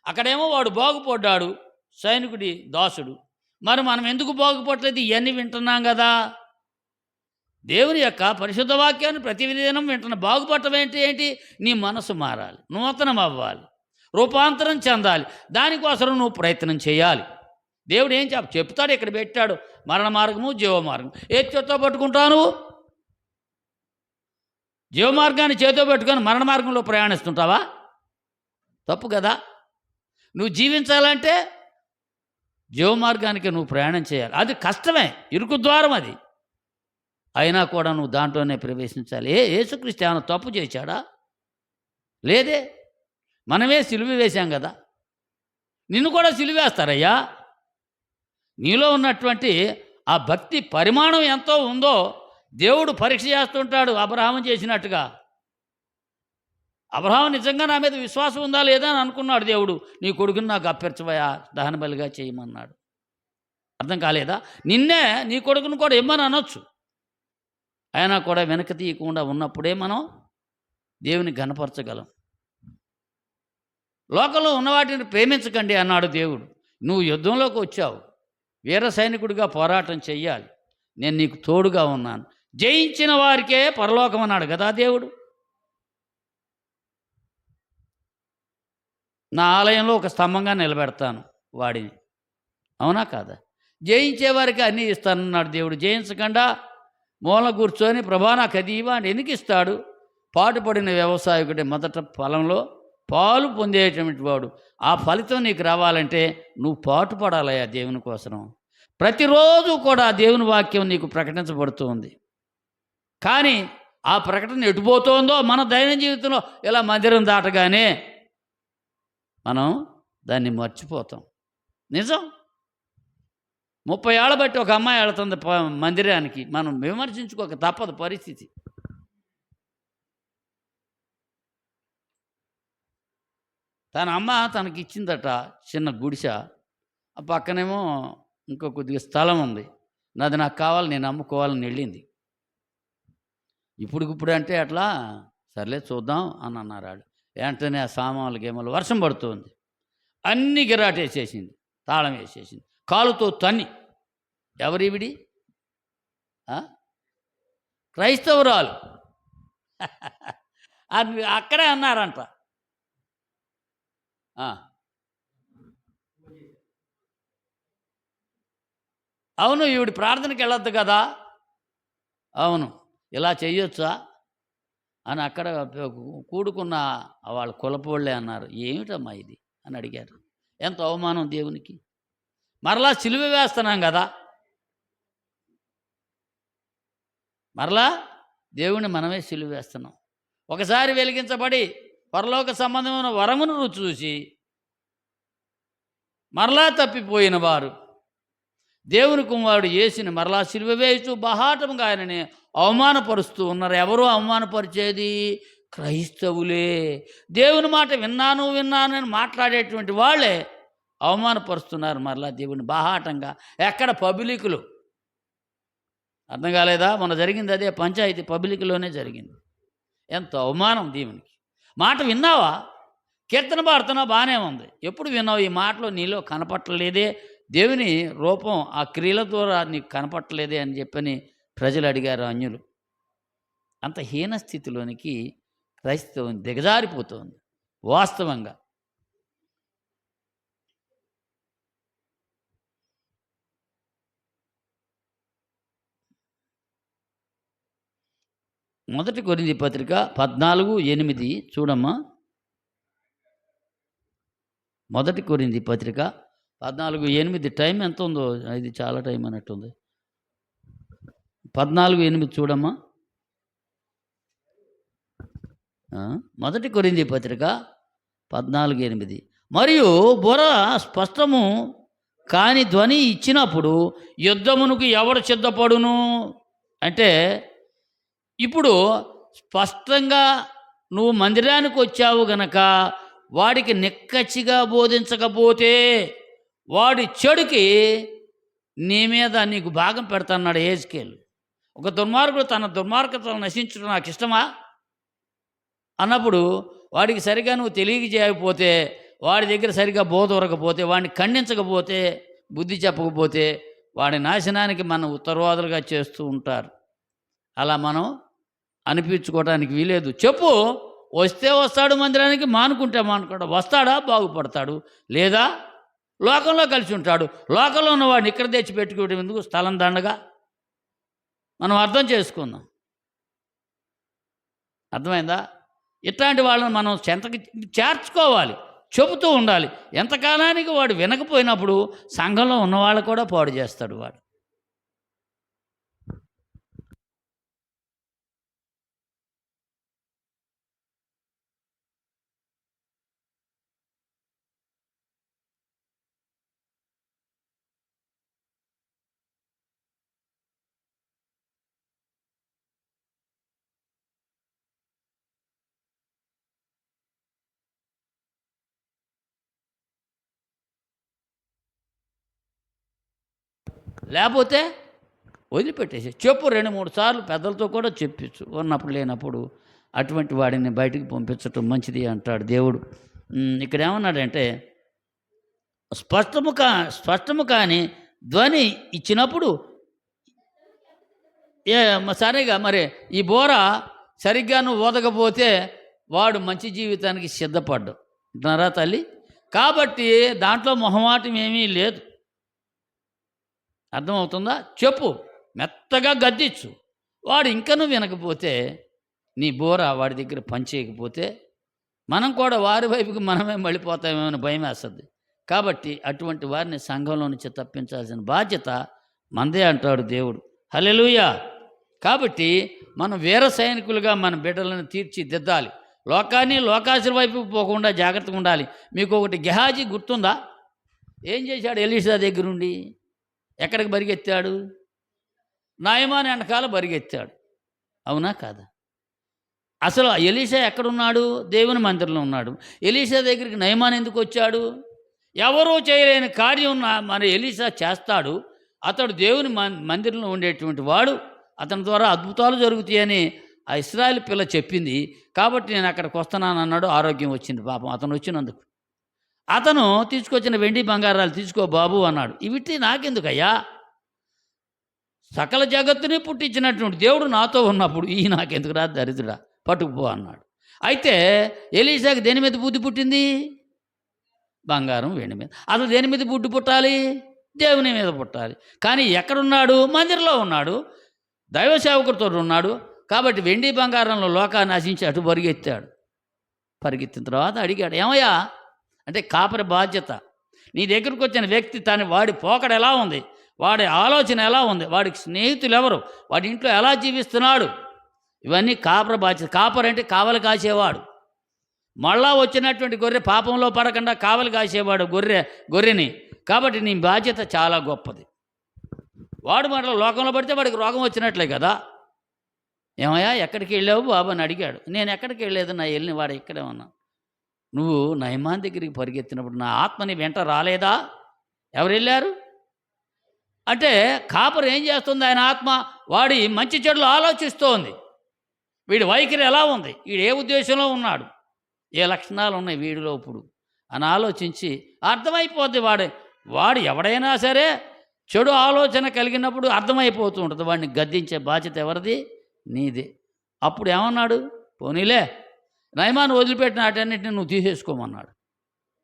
అక్కడేమో వాడు బాగుపడ్డాడు, సైనికుడి దాసుడు. మరి మనం ఎందుకు బాగుపడలేదు? ఇవన్నీ వింటున్నాం కదా. దేవుని యొక్క పరిశుద్ధ వాక్యాన్ని ప్రతిదినం వింటున్నా. బాగుపడటం ఏంటి? నీ మనసు మారాలి, నూతనం అవ్వాలి, రూపాంతరం చెందాలి. దానికోసం నువ్వు ప్రయత్నం చేయాలి. దేవుడు ఏం చెప్తాడు? ఇక్కడ పెట్టాడు, మరణ మార్గము జీవ మార్గం. ఏది చేత్తో పట్టుకుంటావు? జీవ మార్గాన్ని చేతితో పెట్టుకొని మరణ మార్గంలో ప్రయాణిస్తుంటావా? తప్పు కదా. నువ్వు జీవించాలంటే జీవ మార్గానికి నువ్వు ప్రయాణం చేయాలి. అది కష్టమే, ఇరుకు ద్వారం అది. అయినా కూడా నువ్వు దాంట్లోనే ప్రవేశించాలి. యేసుక్రీస్తు ఏమైనా తప్పు చేశాడా? లేదే. మనమే సిలువ వేశాం కదా. నిన్ను కూడా సిలువేస్తారయ్యా. నీలో ఉన్నటువంటి ఆ భక్తి పరిమాణం ఎంతో ఉందో దేవుడు పరీక్ష చేస్తుంటాడు, అబ్రహాము చేసినట్టుగా. అబ్రహాము నిజంగా నా మీద విశ్వాసం ఉందా లేదా అని అనుకున్నాడు. దేవుడు, నీ కొడుకుని నాకు అప్పర్చవయా, దహన బలిగా చేయమన్నాడు. అర్థం కాలేదా? నిన్నే నీ కొడుకును కూడా ఇమ్మని అనొచ్చు. అయినా కూడా వెనక తీయకుండా ఉన్నప్పుడే మనం దేవుని ఘనపరచగలం. లోకంలో ఉన్న వాటిని ప్రేమించకండి అన్నాడు దేవుడు. నువ్వు యుద్ధంలోకి వచ్చావు, వీర సైనికుడిగా పోరాటం చెయ్యాలి, నేను నీకు తోడుగా ఉన్నాను. జయించిన వారికే పరలోకం అన్నాడు కదా దేవుడు. నా ఆలయంలో ఒక స్తంభంగా నిలబెడతాను వాడిని, అవునా కాదా? జయించేవారికి అన్నీ ఇస్తానన్నాడు దేవుడు. జయించకుండా మూల కూర్చొని ప్రభా నాకు అది ఇవ్వ అంటే ఎందుకు ఇస్తాడు? పాటుపడిన వ్యవసాయకుడి మొదట పొలంలో పాలు పొందేటువంటి వాడు. ఆ ఫలితం నీకు రావాలంటే నువ్వు పాటుపడాలయ్యా దేవుని కోసం. ప్రతిరోజు కూడా దేవుని వాక్యం నీకు ప్రకటించబడుతూ ఉంది. కానీ ఆ ప్రకటన ఎటుపోతుందో మన దైనందిన జీవితంలో ఇలా మందిరం దాటగానే మనం దాన్ని మర్చిపోతాం. నిజం. 30 ఏళ్ళ బట్టి ఒక అమ్మాయి వెళుతుంది మందిరానికి, మనం విమర్శించుకోక తప్పదు పరిస్థితి. తన అమ్మ తనకి ఇచ్చిందట చిన్న గుడిసె. ఆ పక్కనేమో ఇంకో కొద్దిగా స్థలం ఉంది. నాది నాకు కావాలి, నేను అమ్ముకోవాలని వెళ్ళింది. ఇప్పుడు అంటే అట్లా సర్లే చూద్దాం అని అన్నారు వాళ్ళు. వెంటనే ఆ సామాన్లు గేమలు వర్షం పడుతుంది, అన్నీ గిరాటేసేసింది, తాళం వేసేసింది, కాలుతో తన్ని. ఎవరివిడి? క్రైస్తవురాలు. అది అక్కడే అన్నారంట. అవును, ఈవిడ ప్రార్థనకి వెళ్ళొద్దు కదా. అవును, ఇలా చెయ్యొచ్చా అని అక్కడ కూడుకున్న వాళ్ళ కులపోళ్ళే అన్నారు. ఏమిటమ్మా ఇది అని అడిగారు. ఎంత అవమానం దేవునికి. మరలా సిలువ వేస్తున్నాం కదా, మరలా దేవుని మనమే సిలువ వేస్తున్నాం. ఒకసారి వెలిగించబడి పరలోక సంబంధమైన వరమును రుచి చూసి మరలా తప్పిపోయిన వారు దేవుని కుమారుడు యేసుని మరలా సిలువ వేస్తూ బహాటముగా ఆయనని అవమానపరుస్తూ ఉన్నారు. ఎవరు అవమానపరిచేది? క్రైస్తవులే. దేవుని మాట విన్నాను అని మాట్లాడేటువంటి వాళ్ళే అవమానపరుస్తున్నారు మరలా దేవుని బాహాటంగా. ఎక్కడ? పబ్లిక్లు. అర్థం కాలేదా? మొన్న జరిగింది అదే పంచాయతీ, పబ్లిక్లోనే జరిగింది. ఎంత అవమానం దేవునికి. మాట విన్నావా? కీర్తన పాడుతున్నావు, బాగానే ఉంది. ఎప్పుడు విన్నావు ఈ మాటలో? నీలో కనపట్టలేదే దేవుని రూపం, ఆ క్రియల ద్వారా నీకు కనపట్టలేదే అని చెప్పని ప్రజలు అడిగారు, అన్యులు. అంత హీన స్థితిలోనికి క్రైస్తవం దిగజారిపోతుంది వాస్తవంగా. మొదటి కొరింథీ పత్రిక 14:8 చూడమ్మా. మొదటి కొరింథీ పత్రిక 14:8. టైం ఎంత ఉందో, ఇది చాలా టైం అన్నట్టుంది. 14:8 చూడమ్మా. మొదటి కొరింథీ పత్రిక 14:8. మరియు బుర్ర స్పష్టము కానీ ధ్వని ఇచ్చినప్పుడు యుద్ధమునకు ఎవడు సిద్ధపడును అంటే, ఇప్పుడు స్పష్టంగా నువ్వు మందిరానికి వచ్చావు గనక వాడికి నిక్కచ్చిగా బోధించకపోతే వాడి చెడుకి నీ మీద నీకు భాగం పెడతాన్నాడు హెజ్కేలు. ఒక దుర్మార్గుడు తన దుర్మార్గతను నశించడం నాకు ఇష్టమా అన్నప్పుడు వాడికి సరిగా నువ్వు తెలియజేయకపోతే, వాడి దగ్గర సరిగా బోధ ఉరకపోతే, వాడిని ఖండించకపోతే, బుద్ధి చెప్పకపోతే వాడి నాశనానికి మనం ఉత్తరవాదులుగా చేస్తూ ఉంటారు. అలా మనం అనిపించుకోవడానికి వీలేదు. చెప్పు, వస్తే వస్తాడు మందిరానికి, మానుకుంటే మానుకుంటాడు. వస్తాడా బాగుపడతాడు, లేదా లోకంలో కలిసి ఉంటాడు. లోకంలో ఉన్నవాడిని ఇక్కడ తెచ్చి పెట్టుకోవడం ఎందుకు? స్థలం దండగా. మనం అర్థం చేసుకుందాం. అర్థమైందా? ఇట్లాంటి వాళ్ళని మనం చెంతకి చేర్చుకోవాలి, చెబుతూ ఉండాలి. ఎంతకాలానికి వాడు వినకపోయినప్పుడు సంఘంలో ఉన్నవాళ్ళు కూడా పాడు చేస్తాడు వాడు. లేకపోతే వదిలిపెట్టేసి చెప్పు. 2-3 సార్లు పెద్దలతో కూడా చెప్పించు. ఉన్నప్పుడు లేనప్పుడు అటువంటి వాడిని బయటికి పంపించటం మంచిది అంటాడు దేవుడు. ఇక్కడ ఏమన్నాడంటే, స్పష్టము కాని ధ్వని ఇచ్చినప్పుడు సరిగా మరి ఈ బోర సరిగ్గా నువ్వు ఓదకపోతే వాడు మంచి జీవితానికి సిద్ధపడ్డు అంటున్నారా తల్లి? కాబట్టి దాంట్లో మొహమాటం ఏమీ లేదు. అర్థమవుతుందా? చెప్పు, మెత్తగా గద్దించు. వాడు ఇంకనూ వినకపోతే, నీ బోర వాడి దగ్గర పనిచేయకపోతే మనం కూడా వారి వైపుకి మనమే మళ్ళీపోతామేమని భయం వేస్తుంది. కాబట్టి అటువంటి వారిని సంఘంలో నుంచి తప్పించాల్సిన బాధ్యత మందే అంటాడు దేవుడు. హల్లెలూయా. కాబట్టి మనం వీర సైనికులుగా మన బిడ్డలను తీర్చిదిద్దాలి. లోకాసుల వైపు పోకుండా జాగ్రత్తగా ఉండాలి. మీకు ఒకటి గెహాజీ గుర్తుందా? ఏం చేశాడు ఎలీషా దగ్గరుండి? ఎక్కడికి పరిగెత్తాడు? నాయమాని వెనకాల పరిగెత్తాడు. అవునా కాదా? అసలు ఎలీషా ఎక్కడున్నాడు? దేవుని మందిరంలో ఉన్నాడు. ఎలీషా దగ్గరికి నయమాన్ ఎందుకు వచ్చాడు? ఎవరూ చేయలేని కార్యం మన ఎలీషా చేస్తాడు. అతడు దేవుని మందిరంలో ఉండేటువంటి వాడు. అతని ద్వారా అద్భుతాలు జరుగుతాయని ఆ ఇశ్రాయేలు పిల్ల చెప్పింది. కాబట్టి నేను అక్కడికి వస్తున్నాను అన్నాడు. ఆరోగ్యం వచ్చింది పాపం అతను వచ్చినందుకు. అతను తీసుకొచ్చిన వెండి బంగారాలు తీసుకో బాబు అన్నాడు. ఇవిటి నాకెందుకయ్యా? సకల జగత్తుని పుట్టించినటువంటి దేవుడు నాతో ఉన్నప్పుడు ఈ నాకెందుకు రా దరిద్రుడా, పట్టుకుపో అన్నాడు. అయితే ఎలీషాకి దేని మీద బుద్ధి పుట్టింది? బంగారం వెండి మీద. అసలు దేని మీద బుద్ధి పుట్టాలి? దేవుని మీద పుట్టాలి. కానీ ఎక్కడున్నాడు? మందిరంలో ఉన్నాడు, దైవ సేవకుడితో ఉన్నాడు. కాబట్టి వెండి బంగారంలో లోకాన్ని నశించి అటు పరిగెత్తాడు. పరిగెత్తిన తర్వాత అడిగాడు, ఏమయ్యా అంటే కాపరి బాధ్యత. నీ దగ్గరకు వచ్చిన వ్యక్తి వాడి పోకడ ఎలా ఉంది, వాడి ఆలోచన ఎలా ఉంది, వాడికి స్నేహితులు ఎవరు, వాడి ఇంట్లో ఎలా జీవిస్తున్నాడు, ఇవన్నీ కాపరి బాధ్యత. కాపరి అంటే కావలి కాసేవాడు. మళ్ళా వచ్చినటువంటి గొర్రె పాపంలో పడకుండా కావలి కాసేవాడు గొర్రెని. కాబట్టి నీ బాధ్యత చాలా గొప్పది. వాడు మళ్ళీ లోకంలో పడితే వాడికి రోగం వచ్చినట్లే కదా. ఏమయ్యా ఎక్కడికి వెళ్ళావు బాబు అని అడిగాడు. నేను ఎక్కడికి వెళ్ళలేదు, నా వెళ్ళిన వాడు ఇక్కడే ఉన్నా. నువ్వు నయమాన్ దగ్గరికి పరిగెత్తినప్పుడు నా ఆత్మని వెంట రాలేదా? ఎవరు వెళ్ళారు అంటే కాపరు ఏం చేస్తుంది? ఆయన ఆత్మ వాడి మంచి చెడులు ఆలోచిస్తోంది. వీడి వైఖరి ఎలా ఉంది, వీడు ఏ ఉద్దేశంలో ఉన్నాడు, ఏ లక్షణాలు ఉన్నాయి వీడిలో ఇప్పుడు అని ఆలోచించి అర్థమైపోద్ది. వాడు ఎవడైనా సరే చెడు ఆలోచన కలిగినప్పుడు అర్థమైపోతూ ఉంటుంది. వాడిని గద్దించే బాధ్యత ఎవరిది? నీదే. అప్పుడు ఏమన్నాడు? పోనీలే నయమాను వదిలిపెట్టిన వాటన్నిటిని నువ్వు తీసేసుకోమన్నాడు.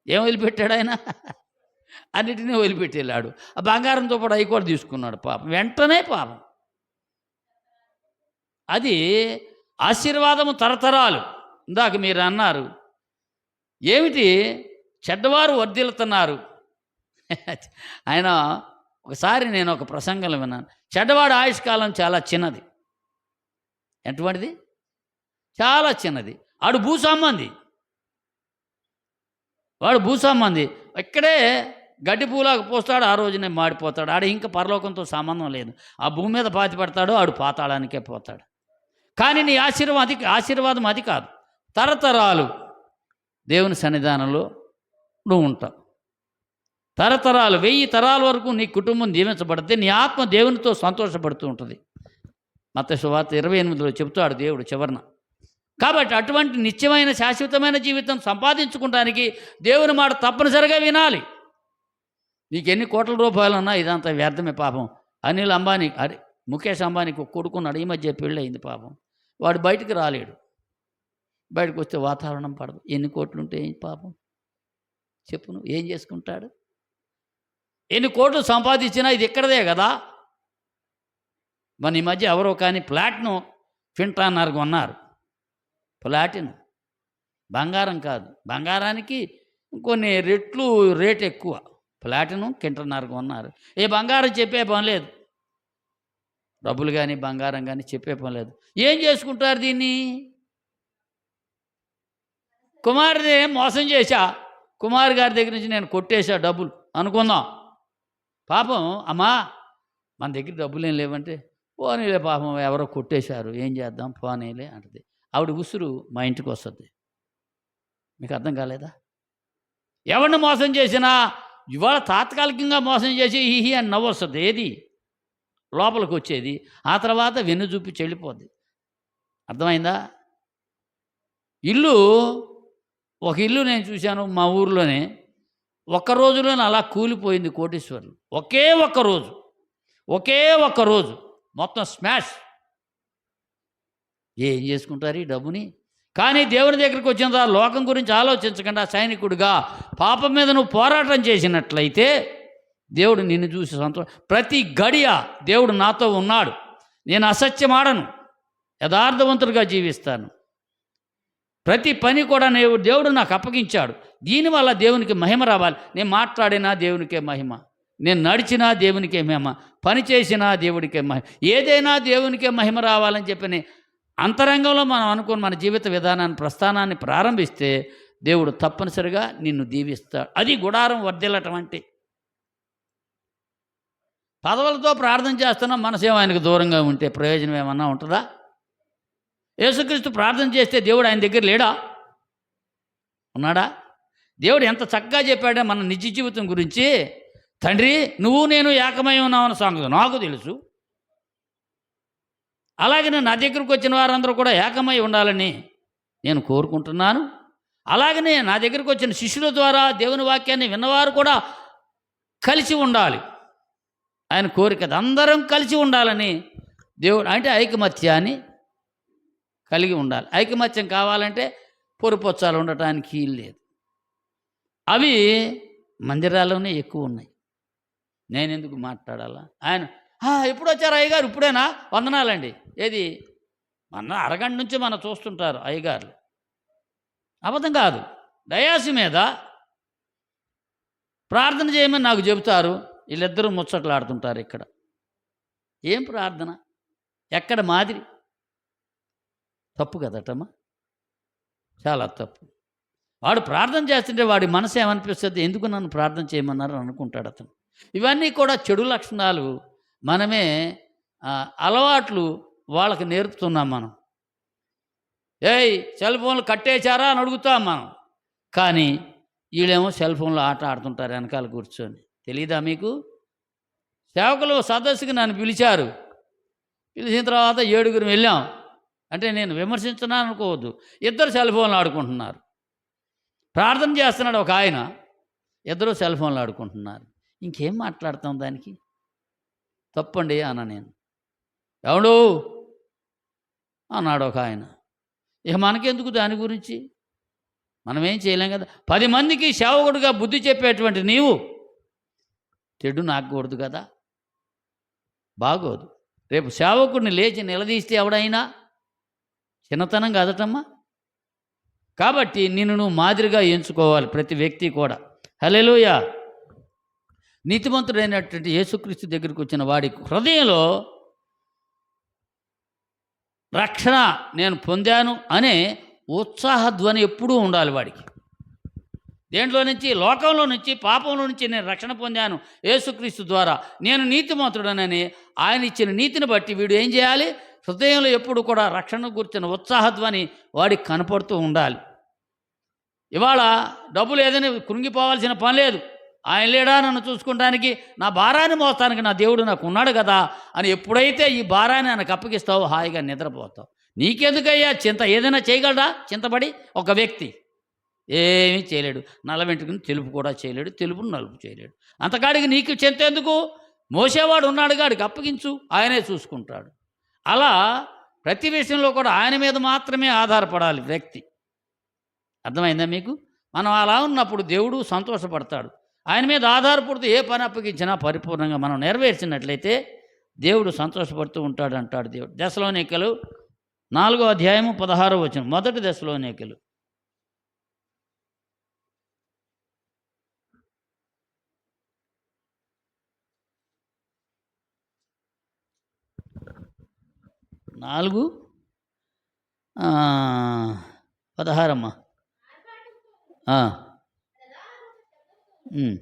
ఏం వదిలిపెట్టాడు ఆయన? అన్నిటినీ వదిలిపెట్టి వెళ్ళాడు. ఆ బంగారంతో పాటు అవి కూడా తీసుకున్నాడు పాపం. వెంటనే పాపం. అది ఆశీర్వాదము తరతరాలు. ఇందాక మీరు అన్నారు ఏమిటి, చెడ్డవారు వర్ధిల్లుతున్నారు. ఆయన ఒకసారి నేను ఒక ప్రసంగంలో విన్నాను, చెడ్డవాడు ఆయుష్కాలం చాలా చిన్నది. ఎటువంటిది? చాలా చిన్నది. వాడు భూసంబంధి. ఇక్కడే గడ్డి పూలాగా పోస్తాడు, ఆ రోజునే మాడిపోతాడు. ఆడ ఇంకా పరలోకంతో సంబంధం లేదు. ఆ భూమి మీద పాతి పడతాడు, ఆడు పాతాళానికే పోతాడు. కానీ నీ ఆశీర్వాదం అది కాదు. తరతరాలు దేవుని సన్నిధానంలో నువ్వు ఉంటావు. తరతరాలు 1000 తరాల వరకు నీ కుటుంబం దీవించబడితే నీ ఆత్మ దేవునితో సంతోషపడుతూ ఉంటుంది. మత్తయి సువార్త 28లో చెబుతాడు దేవుడు చివరన. కాబట్టి అటువంటి నిత్యమైన శాశ్వతమైన జీవితం సంపాదించుకోవడానికి దేవుని మాట తప్పనిసరిగా వినాలి. నీకు ఎన్ని కోట్ల రూపాయలున్నా ఇదంతా వ్యర్థమే పాపం. ముఖేష్ అంబానీకి కొడుకున్నాడు, ఈ మధ్య పెళ్ళి అయింది పాపం. వాడు బయటికి రాలేడు. బయటకు వస్తే వాతావరణం పడదు. ఎన్ని కోట్లు ఉంటే ఏం పాపం చెప్పును, ఏం చేసుకుంటాడు? ఎన్ని కోట్లు సంపాదించినా ఇది ఎక్కడదే కదా. మన ఈ మధ్య ఎవరో కానీ ప్లాట్ను ఫింటాన్నరకు కొన్నారు. ప్లాటినం బంగారం కాదు, బంగారానికి కొన్ని రెట్లు రేట్ ఎక్కువ. ప్లాటినం కింటన్నరకు కొన్నారు. ఏ బంగారం చెప్పే పని లేదు, డబ్బులు కానీ బంగారం కానీ చెప్పే పని లేదు. ఏం చేసుకుంటారు దీన్ని? కుమారుని మోసం చేశా, కుమారు గారి దగ్గర నుంచి నేను కొట్టేశా డబ్బులు అనుకుందాం. పాపం అమ్మా మన దగ్గర డబ్బులు ఏం లేవంటే, పోనీలే పాపం ఎవరో కొట్టేశారు, ఏం చేద్దాం పోనీలే అంటది. ఆవిడ ఉసురు మా ఇంటికి వస్తుంది. మీకు అర్థం కాలేదా? ఎవరిని మోసం చేసినా ఇవాళ తాత్కాలికంగా మోసం చేసి హీహీ అని నవ్వు వస్తుంది. ఏది లోపలికి వచ్చేది, ఆ తర్వాత వెన్ను చూపి చెల్లిపోద్ది. అర్థమైందా? ఒక ఇల్లు నేను చూశాను మా ఊరిలోనే. ఒక్క రోజులోనే అలా కూలిపోయింది కోటీశ్వర్లు. ఒకే ఒక్క రోజు మొత్తం స్మాష్. ఏం చేసుకుంటారు ఈ డబ్బుని? కానీ దేవుని దగ్గరికి వచ్చిన తర్వాత లోకం గురించి ఆలోచించకుండా సైనికుడిగా పాపం మీద నువ్వు పోరాటం చేసినట్లయితే దేవుడు నిన్ను చూసి ప్రతి గడియ దేవుడు నాతో ఉన్నాడు, నేను అసత్యమాడను, యథార్థవంతుడిగా జీవిస్తాను, ప్రతి పని కూడా దేవుడు నాకు అప్పగించాడు. దీనివల్ల దేవునికి మహిమ రావాలి. నేను మాట్లాడినా దేవునికే మహిమ, నేను నడిచినా దేవునికే మహిమ, పని చేసినా దేవుడికే మహిమ, ఏదైనా దేవునికే మహిమ రావాలని చెప్పని అంతరంగంలో మనం అనుకుని మన జీవిత విధానాన్ని ప్రస్థానాన్ని ప్రారంభిస్తే దేవుడు తప్పనిసరిగా నిన్ను దీవిస్తాడు. అది గుడారం వర్ధిల్లటం అంటే. పదవులతో ప్రార్థన చేస్తున్నా మనసేమో ఆయనకు దూరంగా ఉంటే ప్రయోజనం ఏమన్నా ఉంటుందా? యేసుక్రీస్తు ప్రార్థన చేస్తే దేవుడు ఆయన దగ్గర లేడా? ఉన్నాడా? దేవుడు ఎంత చక్కగా చెప్పాడో మన నిజ జీవితం గురించి. తండ్రి నువ్వు నేను ఏకమై ఉన్నామన్న సంగతి నాకు తెలుసు, అలాగే నా దగ్గరకు వచ్చిన వారందరూ కూడా ఏకమై ఉండాలని నేను కోరుకుంటున్నాను. అలాగనే నా దగ్గరకు వచ్చిన శిష్యుల ద్వారా దేవుని వాక్యాన్ని విన్నవారు కూడా కలిసి ఉండాలి. ఆయన కోరిక అందరం కలిసి ఉండాలని దేవుడు, అంటే ఐకమత్యాన్ని కలిగి ఉండాలి. ఐకమత్యం కావాలంటే పొరుపొచ్చాలు ఉండటానికి లేదు. అవి మందిరాల్లోనే ఎక్కువ ఉన్నాయి. నేను ఎందుకు మాట్లాడాలా? ఆయన ఎప్పుడు వచ్చారు అయ్యగారు? ఇప్పుడేనా? వందనాలండి. ఏది మన అరగంట నుంచి మనం చూస్తుంటారు అయ్యగారులు. అబద్ధం కాదు. డయాసి మీద ప్రార్థన చేయమని నాకు చెబుతారు. వీళ్ళిద్దరూ ముచ్చట్లాడుతుంటారు. ఇక్కడ ఏం ప్రార్థన? ఎక్కడ మాదిరి? తప్పు కదటమ్మా, చాలా తప్పు. వాడు ప్రార్థన చేస్తుంటే వాడి మనసు ఏమనిపిస్తుంది? ఎందుకు నన్ను ప్రార్థన చేయమన్నారు అనుకుంటాడు అతను. ఇవన్నీ కూడా చెడు లక్షణాలు. మనమే అలవాట్లు వాళ్ళకి నేర్పుతున్నాం. మనం సెల్ ఫోన్లు కట్టేశారా అని అడుగుతాం మనం. కానీ వీళ్ళేమో సెల్ ఫోన్లో ఆట ఆడుతుంటారు వెనకాల కూర్చొని. తెలీదా మీకు? సేవకులు సదస్సుకి నన్ను పిలిచారు. పిలిచిన తర్వాత 7గురు వెళ్ళాం. అంటే నేను విమర్శించున్నాను అనుకోవద్దు. ఇద్దరు సెల్ ఫోన్లు ఆడుకుంటున్నారు. ప్రార్థన చేస్తున్నాడు ఒక ఆయన, ఇద్దరు సెల్ ఫోన్లు ఆడుకుంటున్నారు. ఇంకేం మాట్లాడతాం దానికి? తప్పండి అన్న నేను. ఎవడు అన్నాడు ఒక ఆయన. ఇక మనకెందుకు దాని గురించి? మనమేం చేయలేం కదా. 10 మందికి సేవకుడిగా బుద్ధి చెప్పేటువంటి నీవు చెడు నాకూడదు కదా, బాగోదు. రేపు సేవకుడిని లేచి నిలదీస్తే ఎవడైనా చిన్నతనం కాదటమ్మా. కాబట్టి నిన్ను నువ్వు మాదిరిగా ఎంచుకోవాలి ప్రతి వ్యక్తి కూడా. హల్లెలూయా. నీతిమంతుడైనటువంటి యేసుక్రీస్తు దగ్గరికి వచ్చిన వాడి హృదయంలో రక్షణ నేను పొందాను అనే ఉత్సాహధ్వని ఎప్పుడూ ఉండాలి వాడికి. దేంట్లో నుంచి? లోకంలో నుంచి, పాపంలో నుంచి నేను రక్షణ పొందాను యేసుక్రీస్తు ద్వారా. నేను నీతిమంతుడనని ఆయన ఇచ్చిన నీతిని బట్టి వీడు ఏం చేయాలి? హృదయంలో ఎప్పుడు కూడా రక్షణ గురించిన ఉత్సాహధ్వని వాడికి కనపడుతూ ఉండాలి. ఇవాళ డబ్బులు ఏదైనా కృంగిపోవాల్సిన పని లేదు. ఆయన లేడా నన్ను చూసుకుంటానికి, నా భారాన్ని మోస్తానికి నా దేవుడు నాకు ఉన్నాడు కదా అని ఎప్పుడైతే ఈ భారాన్ని ఆయనకు అప్పగిస్తావో హాయిగా నిద్రపోతావు. నీకెందుకయ్యా చింత? ఏదైనా చేయగలడా చింతపడి? ఒక వ్యక్తి ఏమీ చేయలేడు. నల్ల వెంట్రుకని తెలుపు కూడా చేయలేడు, తెలుపును నలుపు చేయలేడు. అంతకాడికి నీకు చింత ఎందుకు? మోసేవాడు ఉన్నాడు, గాడికి అప్పగించు, ఆయనే చూసుకుంటాడు. అలా ప్రతి విషయంలో కూడా ఆయన మీద మాత్రమే ఆధారపడాలి వ్యక్తి. అర్థమైందా మీకు? మనం అలా ఉన్నప్పుడు దేవుడు సంతోషపడతాడు. ఆయన మీద ఆధారపడుతూ ఏ పని అప్పగించినా పరిపూర్ణంగా మనం నెరవేర్చినట్లయితే దేవుడు సంతోషపడుతూ ఉంటాడు అంటాడు దేవుడు. దశలోనికలు 4వ అధ్యాయము 16వ వచనం. మొదటి దశలోనికలు 4:16 అమ్మా. ఆ. ఉమ్.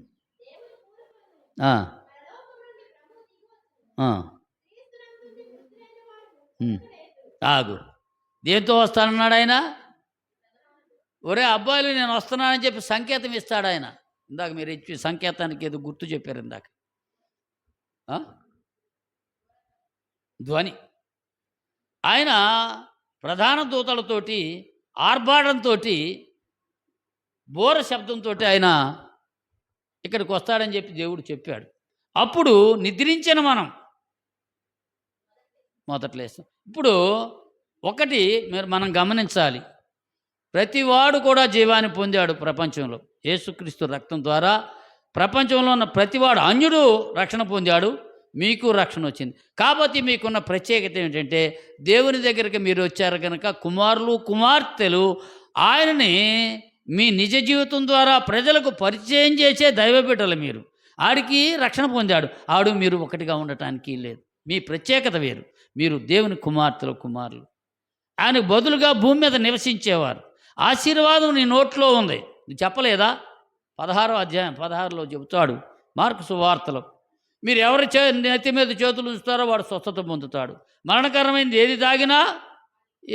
ఆ. ఆ. ఆగు. దేంతో వస్తానన్నాడు ఆయన? ఒరే అబ్బాయిలు నేను వస్తున్నానని చెప్పి సంకేతం ఇస్తాడు ఆయన. ఇందాక మీరు ఇచ్చి సంకేతానికి ఏదో గుర్తు చెప్పారు ఇందాక. ధ్వని. ఆయన ప్రధాన దూతలతోటి ఆర్భాటంతో బోర శబ్దంతో ఆయన ఇక్కడికి వస్తాడని చెప్పి దేవుడు చెప్పాడు. అప్పుడు నిద్రించిన మనం మొదట్లేస్తాం. ఇప్పుడు ఒకటి మనం గమనించాలి, ప్రతివాడు కూడా జీవాన్ని పొందాడు ప్రపంచంలో. యేసుక్రీస్తు రక్తం ద్వారా ప్రపంచంలో ఉన్న ప్రతివాడు, అన్యుడు రక్షణ పొందాడు, మీకు రక్షణ వచ్చింది. కాబట్టి మీకున్న ప్రత్యేకత ఏంటంటే దేవుని దగ్గరికి మీరు వచ్చారు కనుక కుమారులు కుమార్తెలు ఆయనని మీ నిజ జీవితం ద్వారా ప్రజలకు పరిచయం చేసే దైవబిడ్డలు మీరు. ఆడికి రక్షణ పొందాడు, ఆడు మీరు ఒకటిగా ఉండటానికి లేదు. మీ ప్రత్యేకత వేరు. మీరు దేవుని కుమార్తెలు కుమారులు. ఆయనకు బదులుగా భూమి మీద నివసించేవారు. ఆశీర్వాదం నీ నోట్లో ఉంది. నువ్వు చెప్పలేదా? 16వ అధ్యాయం 16లో చెబుతాడు మార్కు సువార్తలో, మీరు ఎవరి నెత్తి మీద చేతులు ఉంచుతారో వాడు స్వస్థత పొందుతాడు. మరణకరమైనది ఏది తాగినా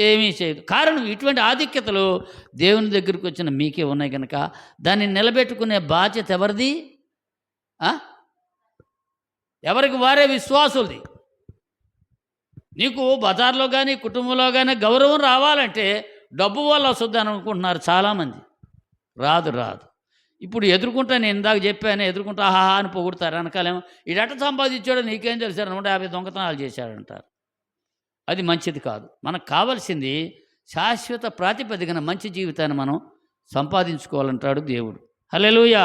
ఏమీ చేయదు. కారణం ఇటువంటి ఆధిక్యతలు దేవుని దగ్గరికి వచ్చిన మీకే ఉన్నాయి కనుక దాన్ని నిలబెట్టుకునే బాధ్యత ఎవరిది? ఎవరికి వారే విశ్వాసులది. నీకు బజార్లో కానీ కుటుంబంలో కానీ గౌరవం రావాలంటే డబ్బు వల్ల వస్తుందని అనుకుంటున్నారు చాలామంది. రాదు. ఇప్పుడు ఎదుర్కొంటా, నేను ఇందాక చెప్పాను, ఎదుర్కొంటా ఆహా అని పొగుడతారు. వెనకాలేమో ఈడట సంపాదించాడో నీకేం తెలుసారు, 150 దొంగతనాలు చేశాడంటారు. అది మంచిది కాదు. మనకు కావాల్సింది శాశ్వత ప్రాతిపదికన మంచి జీవితాన్ని మనం సంపాదించుకోవాలంటాడు దేవుడు. హల్లెలూయా.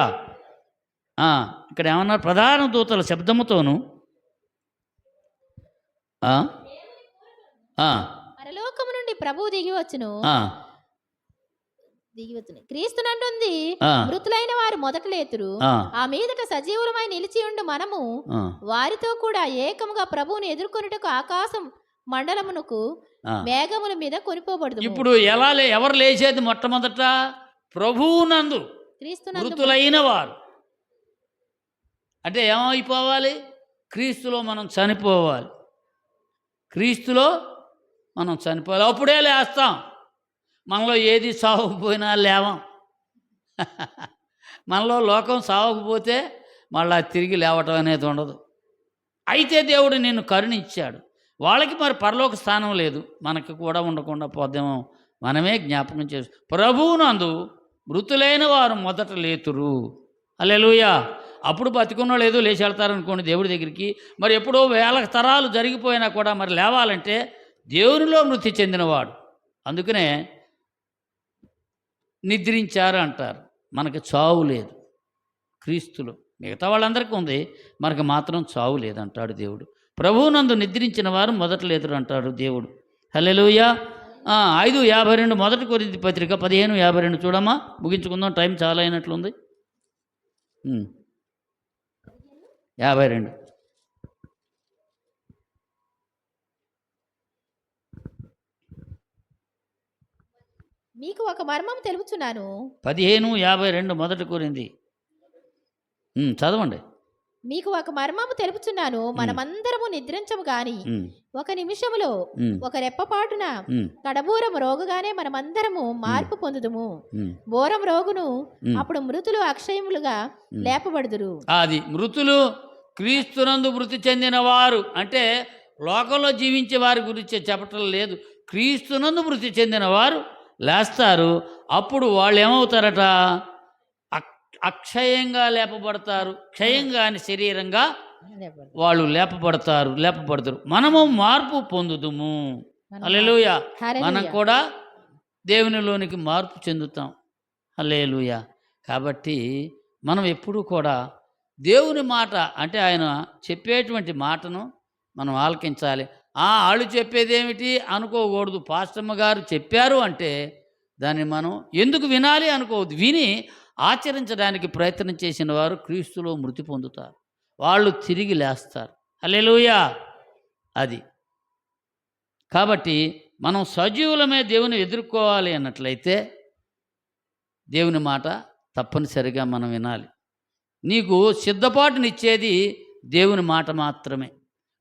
ఇక్కడ ఏమన్నారు? ప్రధాన దూతల శబ్దముతోను పరలోకము నుండి ప్రభువు దిగివచ్చును. క్రీస్తునంటుంది మృతులైన వారు మొదట లేతురు. ఆ మీదట సజీవులమై నిలిచి ఉండు మనము వారితో కూడా ఏకముగా ప్రభువుని ఎదుర్కొనుటకు ఆకాశం మండలమునకు మేఘముల మీద కొనిపోబడదు. ఇప్పుడు ఎవరు లేచేది? మొట్టమొదట ప్రభువునందు మృతులైన వారు. అంటే ఏమైపోవాలి? క్రీస్తులో మనం చనిపోవాలి. క్రీస్తులో మనం చనిపోవాలి, అప్పుడే లేస్తాం. మనలో ఏది సావకపోయినా లేవం. మనలో లోకం సావకపోతే మళ్ళా తిరిగి లేవటం అనేది ఉండదు. అయితే దేవుడు నిన్ను కరుణించాడు. వాళ్ళకి మరి పరలోక స్థానం లేదు, మనకి కూడా ఉండకుండా పోద్దేమో. మనమే జ్ఞాపకం చేసు. ప్రభువునందు మృతులైన వారు మొదట లేతురు. హల్లెలూయా. అప్పుడు బతికున్నో లేదో లేచి వెళ్తారనుకోండి దేవుడి దగ్గరికి. మరి ఎప్పుడో వేల తరాలు జరిగిపోయినా కూడా మరి లేవాలంటే దేవునిలో మృతి చెందినవాడు. అందుకనే నిద్రించారు అంటారు. మనకి చావు లేదు క్రీస్తులో. మిగతా వాళ్ళందరికీ ఉంది, మనకు మాత్రం చావు లేదంటాడు దేవుడు. ప్రభువునందు నిద్రించిన వారు మొదట లేదురు అంటాడు దేవుడు. హల్లెలూయా. 5:52 మొదటి కొరింథీ పత్రిక 15:52 చూడమ్మా. ముగించుకుందాం, టైం చాలా అయినట్లుంది. 52. మీకు ఒక మర్మం తెలుపుచున్నాను. 15:52 మొదటి కొరింథీ. చదవండి. మీకు ఒక మర్మము తెలుపుచున్నాను. మనమందరము నిద్రించము గాని ఉమ్, ఒక నిమిషములో, ఉమ్, ఒక రెప్పపాటున ఉమ్, కడబూరం రోగుగానే మనమందరము మార్పు పొందుదుము. ఉమ్, బోరం రోగును ఉమ్. అప్పుడు మృతులు అక్షయములుగా లేపబడుదురు. అది మృతులు క్రీస్తునందు మృతి చెందిన వారు అంటే లోకంలో జీవించే వారి గురించి చెప్పటం లేదు. క్రీస్తునందు మృతి చెందిన వారు లేస్తారు. అప్పుడు వాళ్ళు ఏమవుతారట? అక్షయంగా లేపబడతారు. క్షయంగా అని శరీరంగా వాళ్ళు లేపబడతారు. మనము మార్పు పొందుదుము. హల్లెలూయా. మనం కూడా దేవునిలోనికి మార్పు చెందుతాం. హల్లెలూయా. కాబట్టి మనం ఎప్పుడూ కూడా దేవుని మాట అంటే ఆయన చెప్పేటువంటి మాటను మనం ఆలకించాలి. వాళ్ళు చెప్పేదేమిటి అనుకోకూడదు. పాస్టమ్మ గారు చెప్పారు అంటే దాన్ని మనం ఎందుకు వినాలి అనుకోవద్దు. విని ఆచరించడానికి ప్రయత్నం చేసిన వారు క్రీస్తులో మృతి పొందుతారు. వాళ్ళు తిరిగి లేస్తారు. హల్లెలూయా. అది కాబట్టి మనం సజీవులమే దేవుని ఎదుర్కోవాలి అన్నట్లయితే దేవుని మాట తప్పనిసరిగా మనం వినాలి. నీకు సిద్ధపాటునిచ్చేది దేవుని మాట మాత్రమే.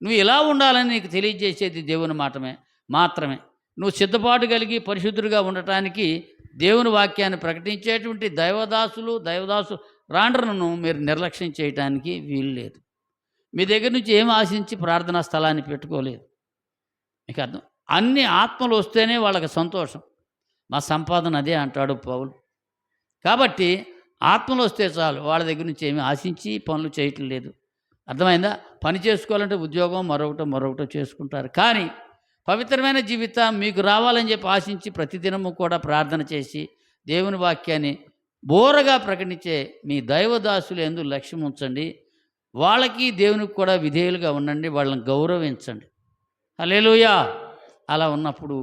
నువ్వు ఇలా ఉండాలని నీకు తెలియజేసేది దేవుని మాత్రమే. నువ్వు సిద్ధపాటు కలిగి పరిశుద్ధుడిగా ఉండటానికి దేవుని వాక్యాన్ని ప్రకటించేటువంటి దైవదాసు రాండ్రను మీరు నిర్లక్ష్యం చేయటానికి వీలు లేదు. మీ దగ్గర నుంచి ఏం ఆశించి ప్రార్థనా స్థలాన్ని పెట్టుకోలేదు. మీకు అర్థం. అన్ని ఆత్మలు వస్తేనే వాళ్ళకి సంతోషం. మా సంపాదన అదే అంటాడు పౌలు. కాబట్టి ఆత్మలు వస్తే చాలు. వాళ్ళ దగ్గర నుంచి ఏమి ఆశించి పనులు చేయటం లేదు. అర్థమైందా? పని చేసుకోవాలంటే ఉద్యోగం మరొకటో చేసుకుంటారు. కానీ పవిత్రమైన జీవితం మీకు రావాలని చెప్పి ఆశించి ప్రతిదినము కూడా ప్రార్థన చేసి దేవుని వాక్యాన్ని బోరగా ప్రకటించే మీ దైవదాసులు యందు లక్ష్యం ఉంచండి. వాళ్ళకి దేవునికి కూడా విధేయులుగా ఉండండి. వాళ్ళని గౌరవించండి. హల్లెలూయా. అలా ఉన్నప్పుడు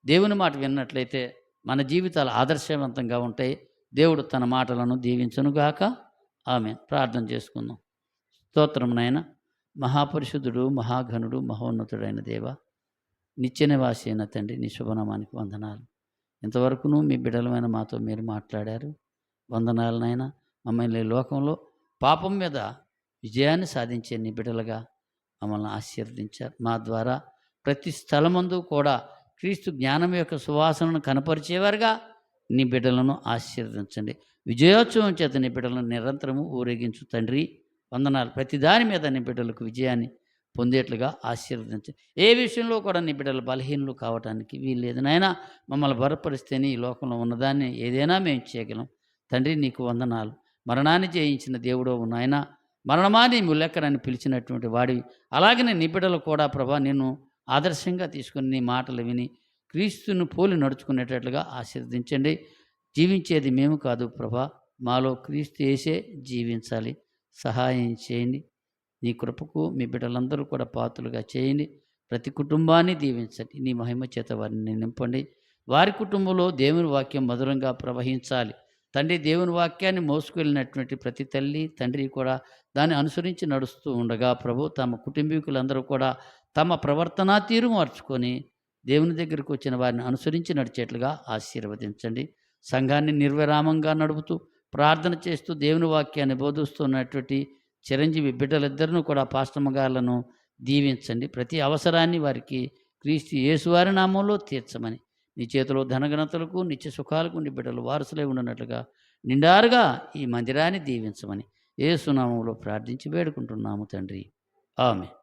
దేవుని మాట విన్నట్లయితే మన జీవితాలు ఆదర్శవంతంగా ఉంటాయి. దేవుడు తన మాటలను దీవించునుగాక. ఆమేన్. ప్రార్థన చేసుకుందాం. స్తోత్రం నాయన. మహాపరిశుద్ధుడు, మహాఘనుడు, మహోన్నతుడైన దేవ, నిత్య నివాసి అయిన తండ్రి, నీ శుభనామానికి వందనాలు. ఇంతవరకును మీ బిడ్డలమైన మాతో మీరు మాట్లాడారు. వందనాలు నాయన. మమ్మల్ని లోకంలో పాపం మీద విజయాన్ని సాధించే నీ బిడ్డలుగా మమ్మల్ని ఆశీర్వదించారు. మా ద్వారా ప్రతి స్థలమందు కూడా క్రీస్తు జ్ఞానం యొక్క సువాసనను కనపరిచేవారుగా నీ బిడ్డలను ఆశీర్వదించండి. విజయోత్సవం చేత నీ బిడ్డలను నిరంతరము ఊరేగించు తండ్రి. వందనాలు. ప్రతి దాని మీద నీ బిడ్డలకు విజయాన్ని పొందేట్లుగా ఆశీర్వదించండి. ఏ విషయంలో కూడా నీ బిడ్డలు బలహీనలు కావడానికి వీల్లేదు నాయన. మమ్మల్ని బలపరిస్తేనే ఈ లోకంలో ఉన్నదాన్ని ఏదైనా మేము చేయగలం తండ్రి. నీకు వందనాలు. మరణాన్ని జయించిన దేవుడవు నాయన. మరణమా నీ ముల్లెక్కడని పిలిచినటువంటి వాడివి. అలాగనే నీ బిడ్డలు కూడా ప్రభా నిన్ను ఆదర్శంగా తీసుకుని నీ మాటలు విని క్రీస్తును పోలి నడుచుకునేటట్లుగా ఆశీర్వదించండి. జీవించేది మేము కాదు ప్రభా, మాలో క్రీస్తు యేసే జీవించాలి. సహాయం చేయండి. నీ కృపకు మీ బిడ్డలందరూ కూడా పాత్రలుగా చేయండి. ప్రతి కుటుంబాన్ని దీవించండి. నీ మహిమ చేత వారిని నింపండి. వారి కుటుంబంలో దేవుని వాక్యం మధురంగా ప్రవహించాలి తండ్రి. దేవుని వాక్యాన్ని మోసుకెళ్ళినటువంటి ప్రతి తల్లి తండ్రి కూడా దాన్ని అనుసరించి నడుస్తూ ఉండగా ప్రభు తమ కుటుంబీకులందరూ కూడా తమ ప్రవర్తనా తీరు మార్చుకొని దేవుని దగ్గరికి వచ్చిన వారిని అనుసరించి నడిచేట్లుగా ఆశీర్వదించండి. సంఘాన్ని నిర్విరామంగా నడుపుతూ ప్రార్థన చేస్తూ దేవుని వాక్యాన్ని బోధిస్తున్నటువంటి చిరంజీవి బిడ్డలిద్దరినూ కూడా పాస్టమ్మ గారులను దీవించండి. ప్రతి అవసరాన్ని వారికి క్రీస్తు యేసువారి నామంలో తీర్చమని నీ చేతిలో ధనఘనతలకు నిత్య సుఖాలకు నీ బిడ్డలు వారసులై ఉండనట్లుగా నిండారుగా ఈ మందిరాన్ని దీవించమని యేసు నామంలో ప్రార్థించి వేడుకుంటున్నాము తండ్రి. ఆమేన్.